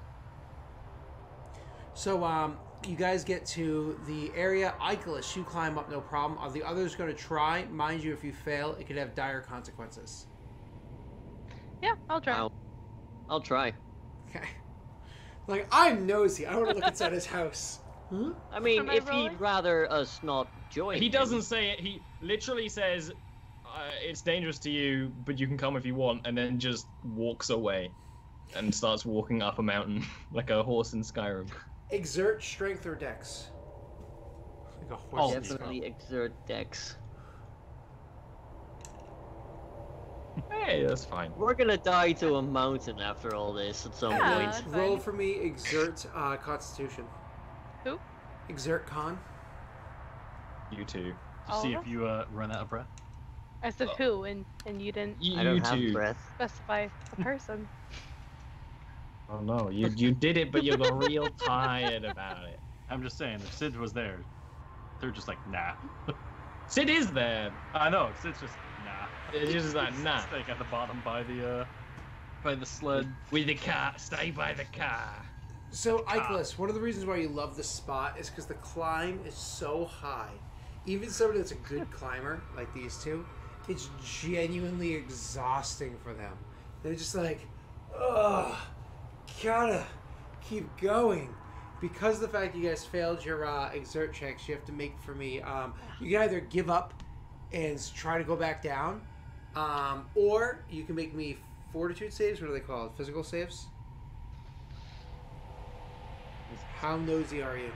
Speaker 1: So you guys get to the area. Icarus, you climb up, no problem. Are the others going to try? Mind you, if you fail, it could have dire consequences.
Speaker 5: Yeah, I'll try.
Speaker 4: I'll try.
Speaker 1: Okay. Like, I'm nosy. I want to look inside his house. Huh?
Speaker 4: I mean,
Speaker 5: Am I
Speaker 4: if
Speaker 5: rolling?
Speaker 4: he'd rather us not join
Speaker 2: He
Speaker 4: him-
Speaker 2: doesn't say it. He literally says, it's dangerous to you, but you can come if you want, and then just walks away and starts walking up a mountain like a horse in Skyrim.
Speaker 1: Exert strength or dex. Like a horse.
Speaker 3: Oh,
Speaker 1: in
Speaker 4: Definitely
Speaker 1: Skyrim.
Speaker 4: exert dex.
Speaker 2: Hey, that's fine.
Speaker 4: We're gonna die to a mountain after all this at some
Speaker 5: Yeah.
Speaker 4: point.
Speaker 5: Fine.
Speaker 1: Roll for me. Exert Constitution.
Speaker 5: Who?
Speaker 1: Exert Con.
Speaker 2: You two.
Speaker 5: All
Speaker 3: See
Speaker 5: of
Speaker 3: if you run out of breath.
Speaker 5: I said who, and you didn't
Speaker 2: You
Speaker 4: I don't have
Speaker 2: two.
Speaker 4: breath.
Speaker 5: specify a person.
Speaker 2: Oh no, you did it, but you got real tired about it.
Speaker 3: I'm just saying, if Sid was there, they're just like, nah.
Speaker 2: Sid is there.
Speaker 3: I know, Sid's just, nah.
Speaker 2: It's just like, nah.
Speaker 3: Staying at the bottom by the sled.
Speaker 2: With the car, stay by the car.
Speaker 1: So, Icarus, one of the reasons why you love this spot is because the climb is so high. Even somebody that's a good climber, like these two, it's genuinely exhausting for them. They're just like, ugh, gotta keep going. Because of the fact you guys failed your exert checks, you have to make for me. You can either give up and try to go back down, or you can make me fortitude saves. What are they called? Physical saves? How nosy are you?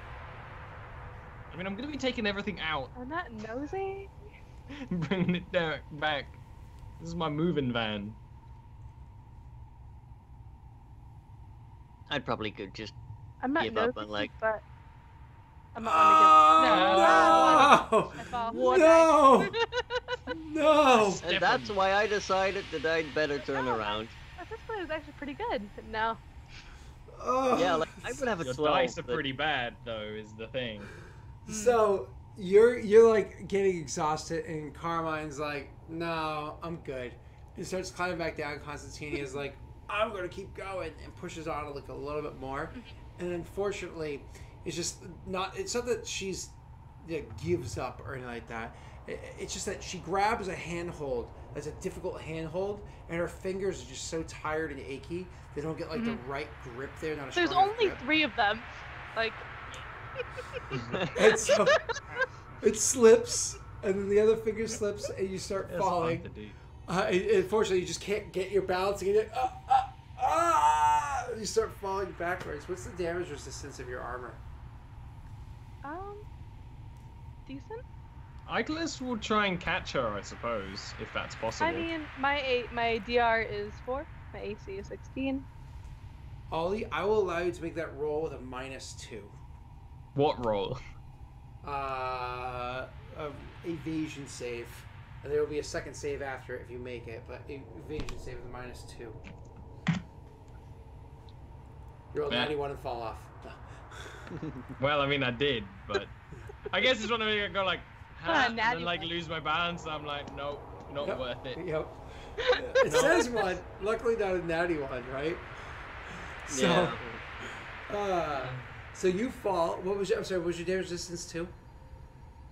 Speaker 2: I mean, I'm gonna be taking everything out,
Speaker 5: I'm not nosy.
Speaker 2: bringing it down, back. This is my moving van.
Speaker 4: I'd probably could just.
Speaker 5: I'm not
Speaker 4: Give up
Speaker 5: nosy,
Speaker 4: on, like-
Speaker 5: but I'm not gonna give.
Speaker 1: Oh,
Speaker 5: I fall.
Speaker 1: no! No!
Speaker 4: And that's why I decided that I'd better turn
Speaker 5: No.
Speaker 4: around.
Speaker 5: My first play was actually pretty good. No.
Speaker 1: Oh.
Speaker 4: Yeah, like I would have a
Speaker 2: Your
Speaker 4: 12.
Speaker 2: dice are
Speaker 4: but-
Speaker 2: pretty bad, though, is the thing.
Speaker 1: So you're like getting exhausted, and Carmine's like, "No, I'm good." And starts climbing back down. Constantinia is like, "I'm gonna keep going," and pushes on like a little bit more. And unfortunately, it's just not. It's not that she's gives up or anything like that. It's just that she grabs a handhold that's a difficult handhold, and her fingers are just so tired and achy they don't get like the right grip there. Not a
Speaker 5: There's
Speaker 1: strong enough
Speaker 5: only
Speaker 1: grip.
Speaker 5: 3 of them. Like.
Speaker 1: And so it slips, and then the other finger slips, and you start
Speaker 3: It's fun
Speaker 1: falling.
Speaker 3: to do.
Speaker 1: Unfortunately, you just can't get your balance. And you start falling backwards. What's the damage resistance of your armor?
Speaker 5: Decent.
Speaker 2: Icarus will try and catch her, I suppose, if that's possible.
Speaker 5: I mean, my DR is 4. My AC is 16.
Speaker 1: Ollie, I will allow you to make that roll with a -2.
Speaker 2: What roll?
Speaker 1: Evasion save. And there will be a second save after it if you make it, but evasion save with a -2. You roll
Speaker 2: Yeah.
Speaker 1: 91 and fall off.
Speaker 2: Well, I mean, I did, but I guess it's one of me go like, and
Speaker 5: natty
Speaker 2: then like
Speaker 5: one.
Speaker 2: lose my balance. I'm like, nope, not
Speaker 1: Yep.
Speaker 2: worth it.
Speaker 1: Yep. It says one. Luckily, not a natty one, right? So,
Speaker 4: Yeah.
Speaker 1: so you fall. What was your? I'm sorry. What was your damage resistance to?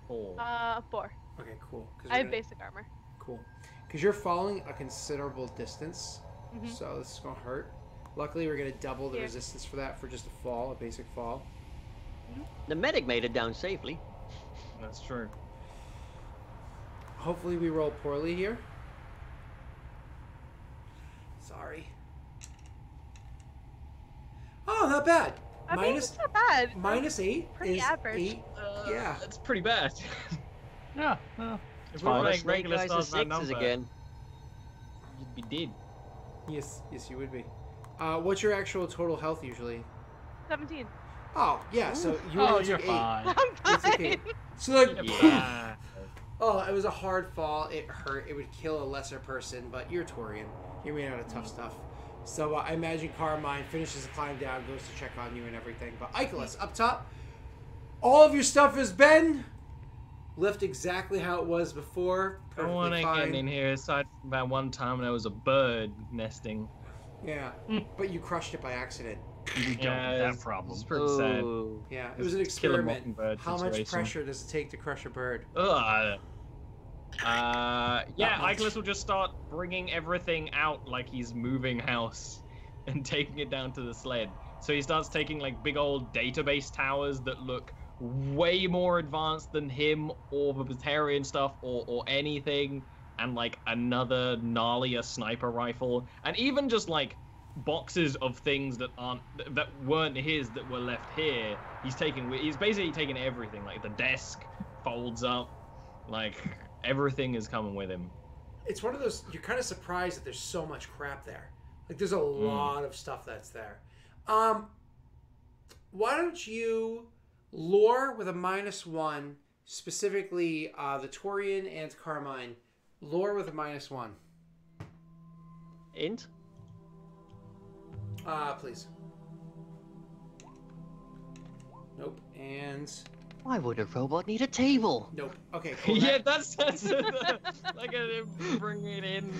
Speaker 2: 4.
Speaker 5: 4.
Speaker 1: Okay, cool. 'Cause
Speaker 5: I
Speaker 1: we're
Speaker 5: have basic armor.
Speaker 1: Cool. Because you're falling a considerable distance,
Speaker 5: Mhm.
Speaker 1: so this is gonna hurt. Luckily, we're gonna double the
Speaker 5: Yeah.
Speaker 1: resistance for that for just a fall, a basic fall.
Speaker 4: The medic made it down safely.
Speaker 2: That's true.
Speaker 1: Hopefully, we roll poorly here. Sorry. Oh, not bad.
Speaker 5: I mean,
Speaker 1: Minus-
Speaker 5: it's not bad.
Speaker 1: -8
Speaker 5: Pretty
Speaker 1: is
Speaker 5: average.
Speaker 1: 8. Yeah.
Speaker 2: That's pretty bad.
Speaker 3: Yeah, well,
Speaker 2: If
Speaker 3: fine.
Speaker 2: we're
Speaker 4: The
Speaker 2: like
Speaker 4: snake
Speaker 2: regular
Speaker 4: eyes are
Speaker 2: stars round
Speaker 4: sixes
Speaker 2: number,
Speaker 4: again.
Speaker 2: you'd be dead.
Speaker 1: Yes, you would be. What's your actual total health usually?
Speaker 5: 17.
Speaker 1: Oh, yeah. So you
Speaker 3: oh,
Speaker 1: only
Speaker 3: you're
Speaker 1: took 8.
Speaker 3: fine.
Speaker 5: I'm
Speaker 1: It's
Speaker 5: fine.
Speaker 1: okay. So like,
Speaker 2: Yeah.
Speaker 1: oh, it was a hard fall. It hurt. It would kill a lesser person, but you're Torian. You're made out of tough stuff. So I imagine Carmine finishes the climb down, goes to check on you and everything. But Icarus, up top, all of your stuff has been left exactly how it was before.
Speaker 2: I don't want
Speaker 1: Perfectly
Speaker 2: to
Speaker 1: fine.
Speaker 2: get in here aside from that one time when there was a bird nesting.
Speaker 1: Yeah, but you crushed it by accident.
Speaker 3: We don't have
Speaker 2: it's-
Speaker 3: that problem.
Speaker 2: It's pretty sad.
Speaker 4: Oh.
Speaker 1: Yeah, it was an
Speaker 2: Kill a
Speaker 1: experiment.
Speaker 2: mockingbird
Speaker 1: How much
Speaker 2: situation.
Speaker 1: pressure does it take to crush a bird?
Speaker 2: Ugh. Yeah,
Speaker 1: much.
Speaker 2: Icarus will just start bringing everything out like he's moving house and taking it down to the sled. So he starts taking like big old database towers that look way more advanced than him or the Batarian stuff or anything. and like another gnarlier sniper rifle, and even just like boxes of things that weren't his that were left here. He's basically taken everything. Like the desk folds up, like everything is coming with him.
Speaker 1: It's one of those, you're kind of surprised that there's so much crap there. Like there's a lot of stuff that's there. Why don't you lore with a -1, specifically the Torian and Carmine. Lore with a -1.
Speaker 4: Int?
Speaker 1: Please. Nope. And
Speaker 4: Why would a robot need a table?
Speaker 1: nope. Okay, cool.
Speaker 2: Yeah, that's like bring it in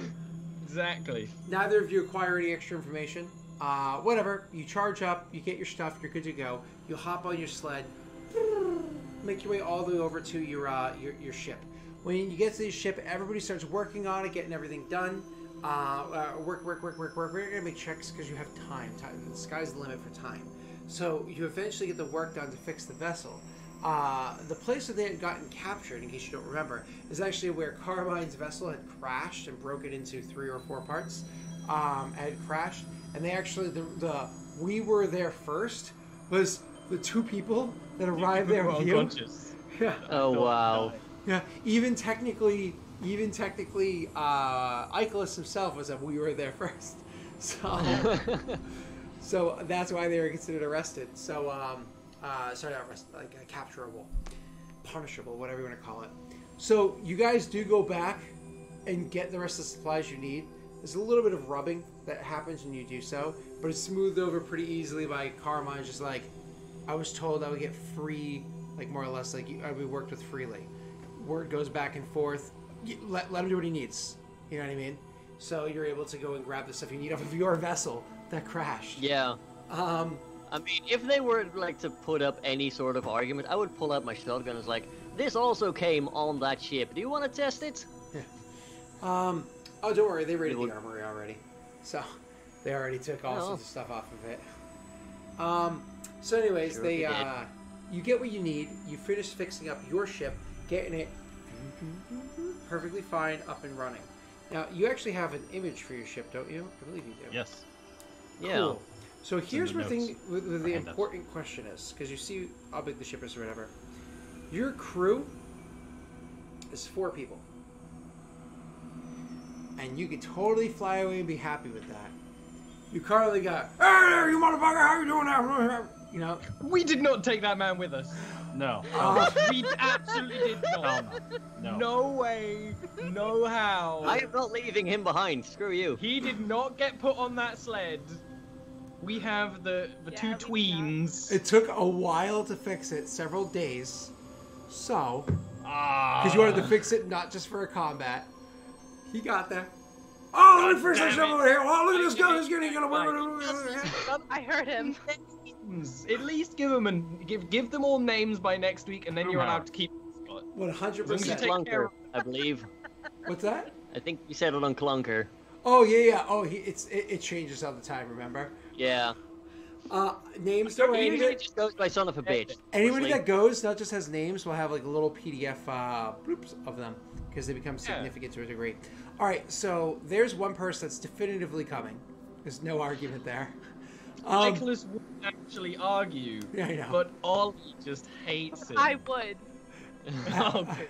Speaker 2: exactly.
Speaker 1: Neither of you acquire any extra information. Whatever. You charge up, you get your stuff, you're good to go. You hop on your sled, make your way all the way over to your ship. When you get to the ship, everybody starts working on it, getting everything done. Work. We're gonna make checks because you have time. The sky's the limit for time. So you eventually get the work done to fix the vessel. The place that they had gotten captured, in case you don't remember, is actually where Carmine's vessel had crashed and broken into 3 or 4 parts. Had crashed, and they actually the we were there first was the 2 people that arrived there with you. Yeah.
Speaker 4: Oh wow.
Speaker 1: Yeah. Even technically, Icarus himself was that we were there first. So that's why they were considered arrested. So sorry, not arrested, like capturable, punishable, whatever you want to call it. So you guys do go back and get the rest of the supplies you need. There's a little bit of rubbing that happens when you do so, but it's smoothed over pretty easily by Carmine. Just like, I was told I would get free, like more or less, like we worked with freely. Word goes back and forth. Let him do what he needs. You know what I mean? So you're able to go and grab the stuff you need off of your vessel that crashed.
Speaker 4: Yeah. I mean, if they were like to put up any sort of argument, I would pull out my shotgun and like, this also came on that ship. Do you want to test it?
Speaker 1: Yeah. Oh, don't worry. They raided the armory already. So they already took all sorts of stuff off of it. So anyways,
Speaker 4: Sure
Speaker 1: they you get what you need. You finish fixing up your ship, getting it perfectly fine, up and running. Now, you actually have an image for your ship, don't you? I believe you do.
Speaker 3: Yes.
Speaker 4: Yeah.
Speaker 1: Cool. So here's
Speaker 3: the
Speaker 1: where
Speaker 3: notes.
Speaker 1: the important question is, because you see how big the ship is or whatever. Your crew is 4 people. And you could totally fly away and be happy with that. You currently got, hey there, you motherfucker, how you doing now? You know?
Speaker 2: We did not take that man with us.
Speaker 3: No.
Speaker 2: We absolutely did not.
Speaker 3: No.
Speaker 2: No way. No how.
Speaker 4: I am not leaving him behind. Screw you.
Speaker 2: He did not get put on that sled. We have the 2 tweens.
Speaker 1: It took a while to fix it, several days. So, because you wanted to fix it not just for a combat. He got there. Oh, let me fix this over here. Oh, look at this guy. This guy ain't gonna work.
Speaker 5: I heard him.
Speaker 2: At least give them all names by next week, and then you're allowed to keep.
Speaker 1: 100%.
Speaker 4: Clunker, I believe.
Speaker 1: What's that?
Speaker 4: I think we settled on Clunker.
Speaker 1: Oh yeah. Oh, it changes all the time. Remember?
Speaker 4: Yeah.
Speaker 1: Names
Speaker 4: He
Speaker 1: don't
Speaker 4: usually
Speaker 1: anybody.
Speaker 4: just goes by son of a bitch.
Speaker 1: Anybody
Speaker 4: mostly.
Speaker 1: that goes not just has names will have like a little PDF bloops of them because they become significant to a degree. All right, so there's one person that's definitively coming. There's no argument there.
Speaker 2: Nicholas would actually argue,
Speaker 1: Yeah, I know.
Speaker 2: but Ollie just hates it.
Speaker 5: I would.
Speaker 2: Okay.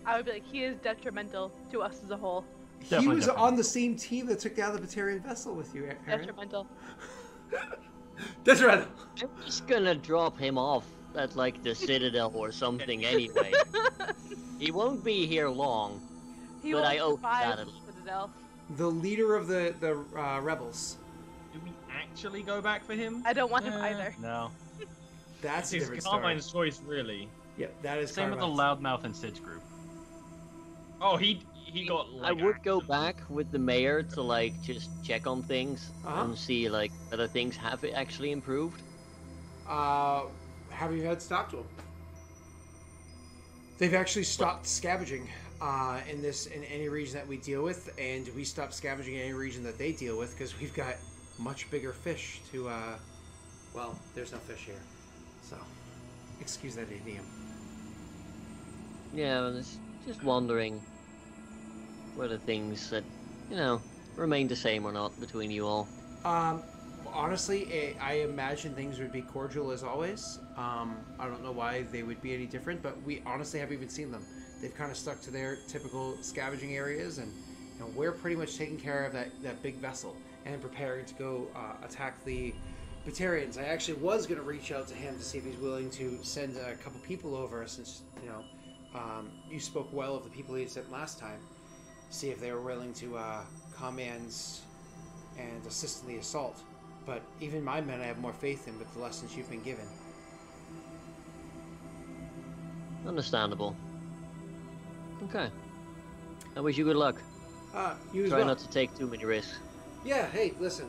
Speaker 5: I would be like, he is detrimental to us as a whole.
Speaker 1: He was on the same team that took down the Batarian vessel with you, Aaron.
Speaker 5: Detrimental.
Speaker 1: Detrimental.
Speaker 4: I'm just gonna drop him off at like the Citadel or something anyway. He won't be here long.
Speaker 5: He
Speaker 4: But
Speaker 5: won't
Speaker 4: I owe
Speaker 5: survive
Speaker 4: that
Speaker 5: the Citadel.
Speaker 1: The leader of the rebels.
Speaker 2: Do we actually go back for him?
Speaker 5: I don't want him either.
Speaker 3: No.
Speaker 1: That's a
Speaker 2: It's
Speaker 1: different story.
Speaker 2: Carmine's choice, really.
Speaker 1: Yep, that is
Speaker 3: Same with the
Speaker 1: Carmine's.
Speaker 3: loudmouth and Sid's group.
Speaker 2: Oh, he got.
Speaker 4: I
Speaker 2: Like,
Speaker 4: would go back with the mayor to like just check on things
Speaker 1: Uh-huh.
Speaker 4: and see like whether things have actually improved.
Speaker 1: Have you had stopped to them? They've actually stopped scavenging in any region that we deal with, and we stop scavenging in any region that they deal with because we've got much bigger fish to. Well, there's no fish here, so excuse that idiom.
Speaker 4: Yeah, I was just wondering. whether things that, remain the same or not between you all.
Speaker 1: Honestly, I imagine things would be cordial as always. I don't know why they would be any different, but we honestly haven't even seen them. They've kind of stuck to their typical scavenging areas, and we're pretty much taking care of that big vessel and preparing to go attack the Batarians. I actually was going to reach out to him to see if he's willing to send a couple people over, since you spoke well of the people he had sent last time. See if they were willing to come and assist in the assault. But even my men, I have more faith in with the lessons you've been given.
Speaker 4: Understandable. Okay. I wish you good luck.
Speaker 1: You as
Speaker 4: Try
Speaker 1: well.
Speaker 4: not to take too many risks.
Speaker 1: Yeah, hey, listen,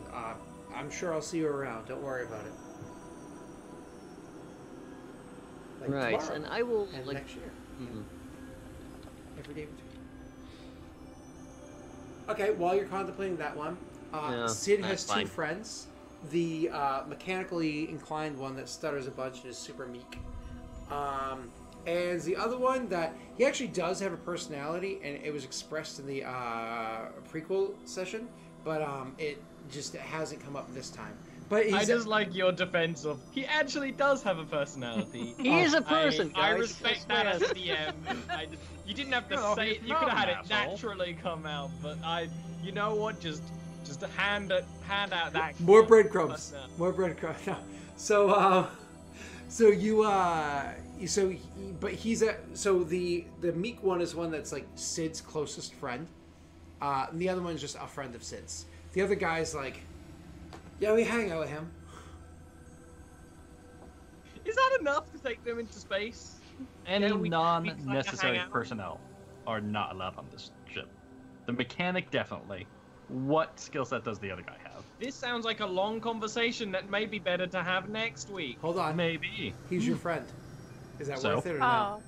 Speaker 1: I'm sure I'll see you around. Don't worry about it. Like
Speaker 4: Right,
Speaker 1: tomorrow,
Speaker 4: and I will,
Speaker 1: and
Speaker 4: like...
Speaker 1: next year.
Speaker 4: Mhm.
Speaker 1: Every day between. Okay, while you're contemplating that one,
Speaker 4: Yeah,
Speaker 1: Sid has
Speaker 4: that's
Speaker 1: two
Speaker 4: fine.
Speaker 1: friends. The mechanically inclined one that stutters a bunch and is super meek. And the other one that he actually does have a personality, and it was expressed in the prequel session, but it just hasn't come up this time. But
Speaker 2: I just like your defense of he actually does have a personality.
Speaker 4: He is a person,
Speaker 2: I
Speaker 4: guys.
Speaker 2: respect
Speaker 4: I
Speaker 2: that as
Speaker 4: swear.
Speaker 2: DM. You didn't have to
Speaker 3: No,
Speaker 2: say
Speaker 3: he's
Speaker 2: it. You could
Speaker 3: not
Speaker 2: have had
Speaker 3: an
Speaker 2: it
Speaker 3: asshole.
Speaker 2: naturally come out, but you know what? Just hand out that.
Speaker 1: more breadcrumbs.
Speaker 2: personality.
Speaker 1: More breadcrumbs. No. So the meek one is one that's like Sid's closest friend. And the other one's just a friend of Sid's. The other guy's like, yeah, we hang out with him.
Speaker 2: Is that enough to take them into space?
Speaker 3: Any
Speaker 2: Yeah, we
Speaker 3: non-necessary
Speaker 2: hang out.
Speaker 3: personnel are not allowed on this ship. The mechanic, definitely. What skill set does the other guy have?
Speaker 2: This sounds like a long conversation that may be better to have next week.
Speaker 1: Hold on.
Speaker 3: Maybe.
Speaker 1: He's your friend. Is that
Speaker 3: So?
Speaker 1: worth it or not?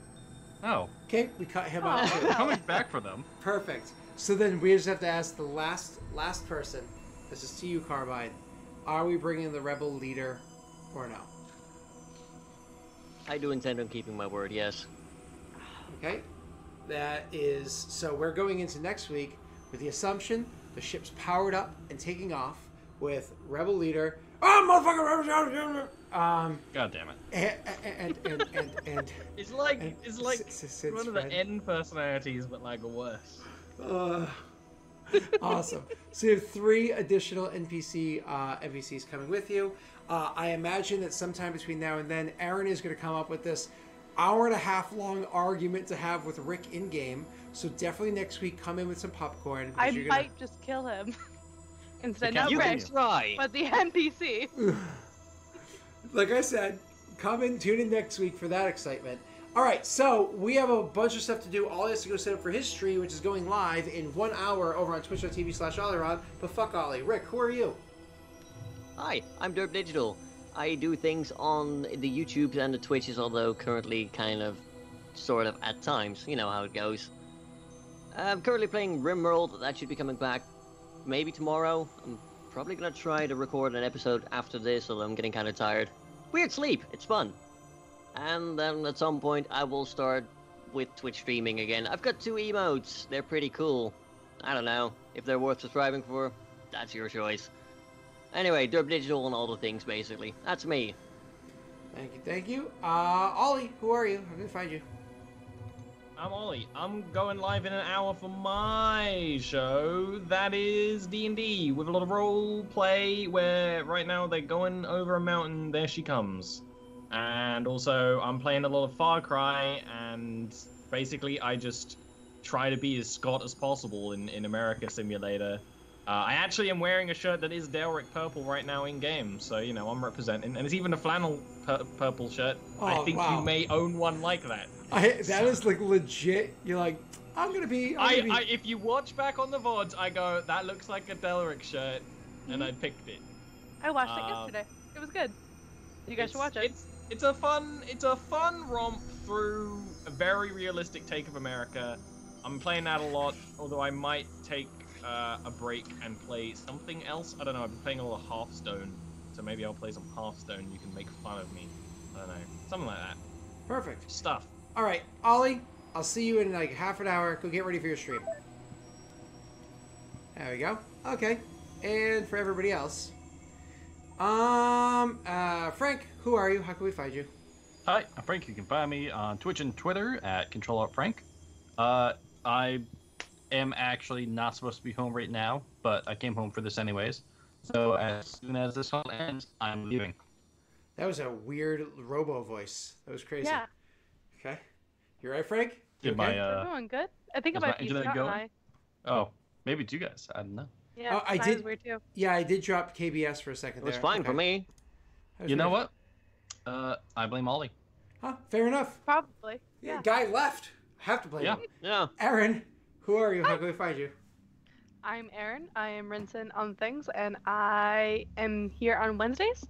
Speaker 5: Oh.
Speaker 3: Oh,
Speaker 1: Okay, we cut him
Speaker 5: Oh.
Speaker 1: out too.
Speaker 3: coming back for them.
Speaker 1: Perfect. So then we just have to ask the last person. This is to you, Carbine. Are we bringing the rebel leader or no?
Speaker 4: I do intend on keeping my word, yes.
Speaker 1: Okay. That is, so we're going into next week with the assumption the ship's powered up and taking off with rebel leader. Oh, motherfucker!
Speaker 3: God damn it.
Speaker 1: And
Speaker 2: It's like
Speaker 1: Sid's
Speaker 2: one of
Speaker 1: friend.
Speaker 2: the N personalities, but like worse.
Speaker 1: Awesome. So you have 3 additional NPCs coming with you. I imagine that sometime between now and then, Aaron is going to come up with this hour-and-a-half long argument to have with Rick in game. So definitely next week, come in with some popcorn.
Speaker 5: I
Speaker 1: Because
Speaker 5: might just kill him. Instead,
Speaker 3: can't
Speaker 5: not
Speaker 4: You
Speaker 3: blame
Speaker 4: can
Speaker 5: Rick,
Speaker 4: try!
Speaker 5: but the NPC.
Speaker 1: like I said, tune in next week for that excitement. All right, so we have a bunch of stuff to do. Ollie has to go set up for his stream, which is going live in 1 hour over on twitch.tv/Olleron. But fuck Ollie. Rick, who are you?
Speaker 4: Hi, I'm Derp Digital. I do things on the YouTubes and the Twitches, although currently kind of, sort of, at times. You know how it goes. I'm currently playing RimWorld. That should be coming back maybe tomorrow. I'm probably going to try to record an episode after this, although I'm getting kind of tired. Weird sleep. It's fun. And then at some point I will start with Twitch streaming again. I've got 2 emotes. They're pretty cool. I don't know. If they're worth subscribing for, that's your choice. Anyway, Derp Digital and all the things, basically. That's me.
Speaker 1: Thank you. Ollie, who are you? How can I find you?
Speaker 2: I'm Ollie. I'm going live in an hour for my show. That is D&D with a lot of role play. Where right now they're going over a mountain. There she comes. And also, I'm playing a lot of Far Cry, and basically, I just try to be as Scott as possible in America Simulator. I actually am wearing a shirt that is Delric purple right now in game, so you know I'm representing, and it's even a flannel purple shirt. I
Speaker 1: Oh,
Speaker 2: think
Speaker 1: wow.
Speaker 2: you may own one like that.
Speaker 1: That is like legit. You're like, I'm gonna be.
Speaker 2: If you watch back on the VODs, I go, that looks like a Delric shirt, and I picked it.
Speaker 5: I watched it yesterday. It was good. You guys should watch it.
Speaker 2: It's a fun romp through a very realistic take of America. I'm playing that a lot, although I might take a break and play something else. I don't know. I've been playing a lot of Hearthstone, so maybe I'll play some Hearthstone. You can make fun of me. I don't know, something like that.
Speaker 1: Perfect.
Speaker 2: Stuff.
Speaker 1: All right, Ollie. I'll see you in like half an hour. Go get ready for your stream. There we go. Okay. And for everybody else, Frank, who are you? How can we find you?
Speaker 3: Hi, I'm Frank. You can find me on Twitch and Twitter at ControlOutFrank. I am actually not supposed to be home right now, but I came home for this anyways. So as soon as this one ends, I'm leaving.
Speaker 1: That was a weird robo voice. That was crazy.
Speaker 5: Yeah.
Speaker 1: Okay. You right, Frank? You
Speaker 3: Did
Speaker 1: okay?
Speaker 3: my
Speaker 5: Everyone good? I think it
Speaker 3: is my
Speaker 5: might be
Speaker 3: internet
Speaker 5: Scott and
Speaker 3: going?
Speaker 5: I.
Speaker 3: Oh, maybe two guys. I don't know.
Speaker 5: Yeah,
Speaker 1: Oh, I
Speaker 5: mine
Speaker 1: did-
Speaker 5: was weird too.
Speaker 1: Yeah, I did drop KBS for a second
Speaker 4: It was
Speaker 1: there.
Speaker 4: fine
Speaker 1: Okay.
Speaker 4: for me.
Speaker 1: That was
Speaker 3: You know
Speaker 1: weird.
Speaker 3: what? I blame Ollie.
Speaker 1: Huh? Fair enough.
Speaker 5: Probably. Yeah.
Speaker 1: Guy left. Have to blame
Speaker 3: Yeah.
Speaker 1: him.
Speaker 4: Yeah.
Speaker 1: Aaron, who are you? How can we find you?
Speaker 5: I'm Erin. I am Rinson on things, and I am here on Wednesdays,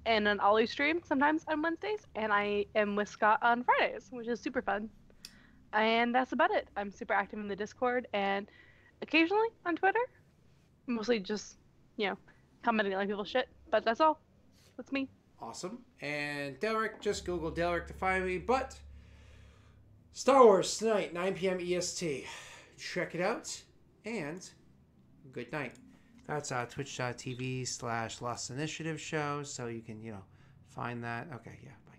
Speaker 5: and an Ollie stream sometimes on Wednesdays, and I am with Scott on Fridays, which is super fun. And that's about it. I'm super active in the Discord and occasionally on Twitter. Mostly just, commenting on people's shit. But that's all. That's me.
Speaker 1: Awesome. And Delric, just Google Delric to find me. But Star Wars tonight, 9 p.m. EST. Check it out. And good night. That's twitch.tv/Lost Initiative show. So you can, find that. Okay, yeah, bye.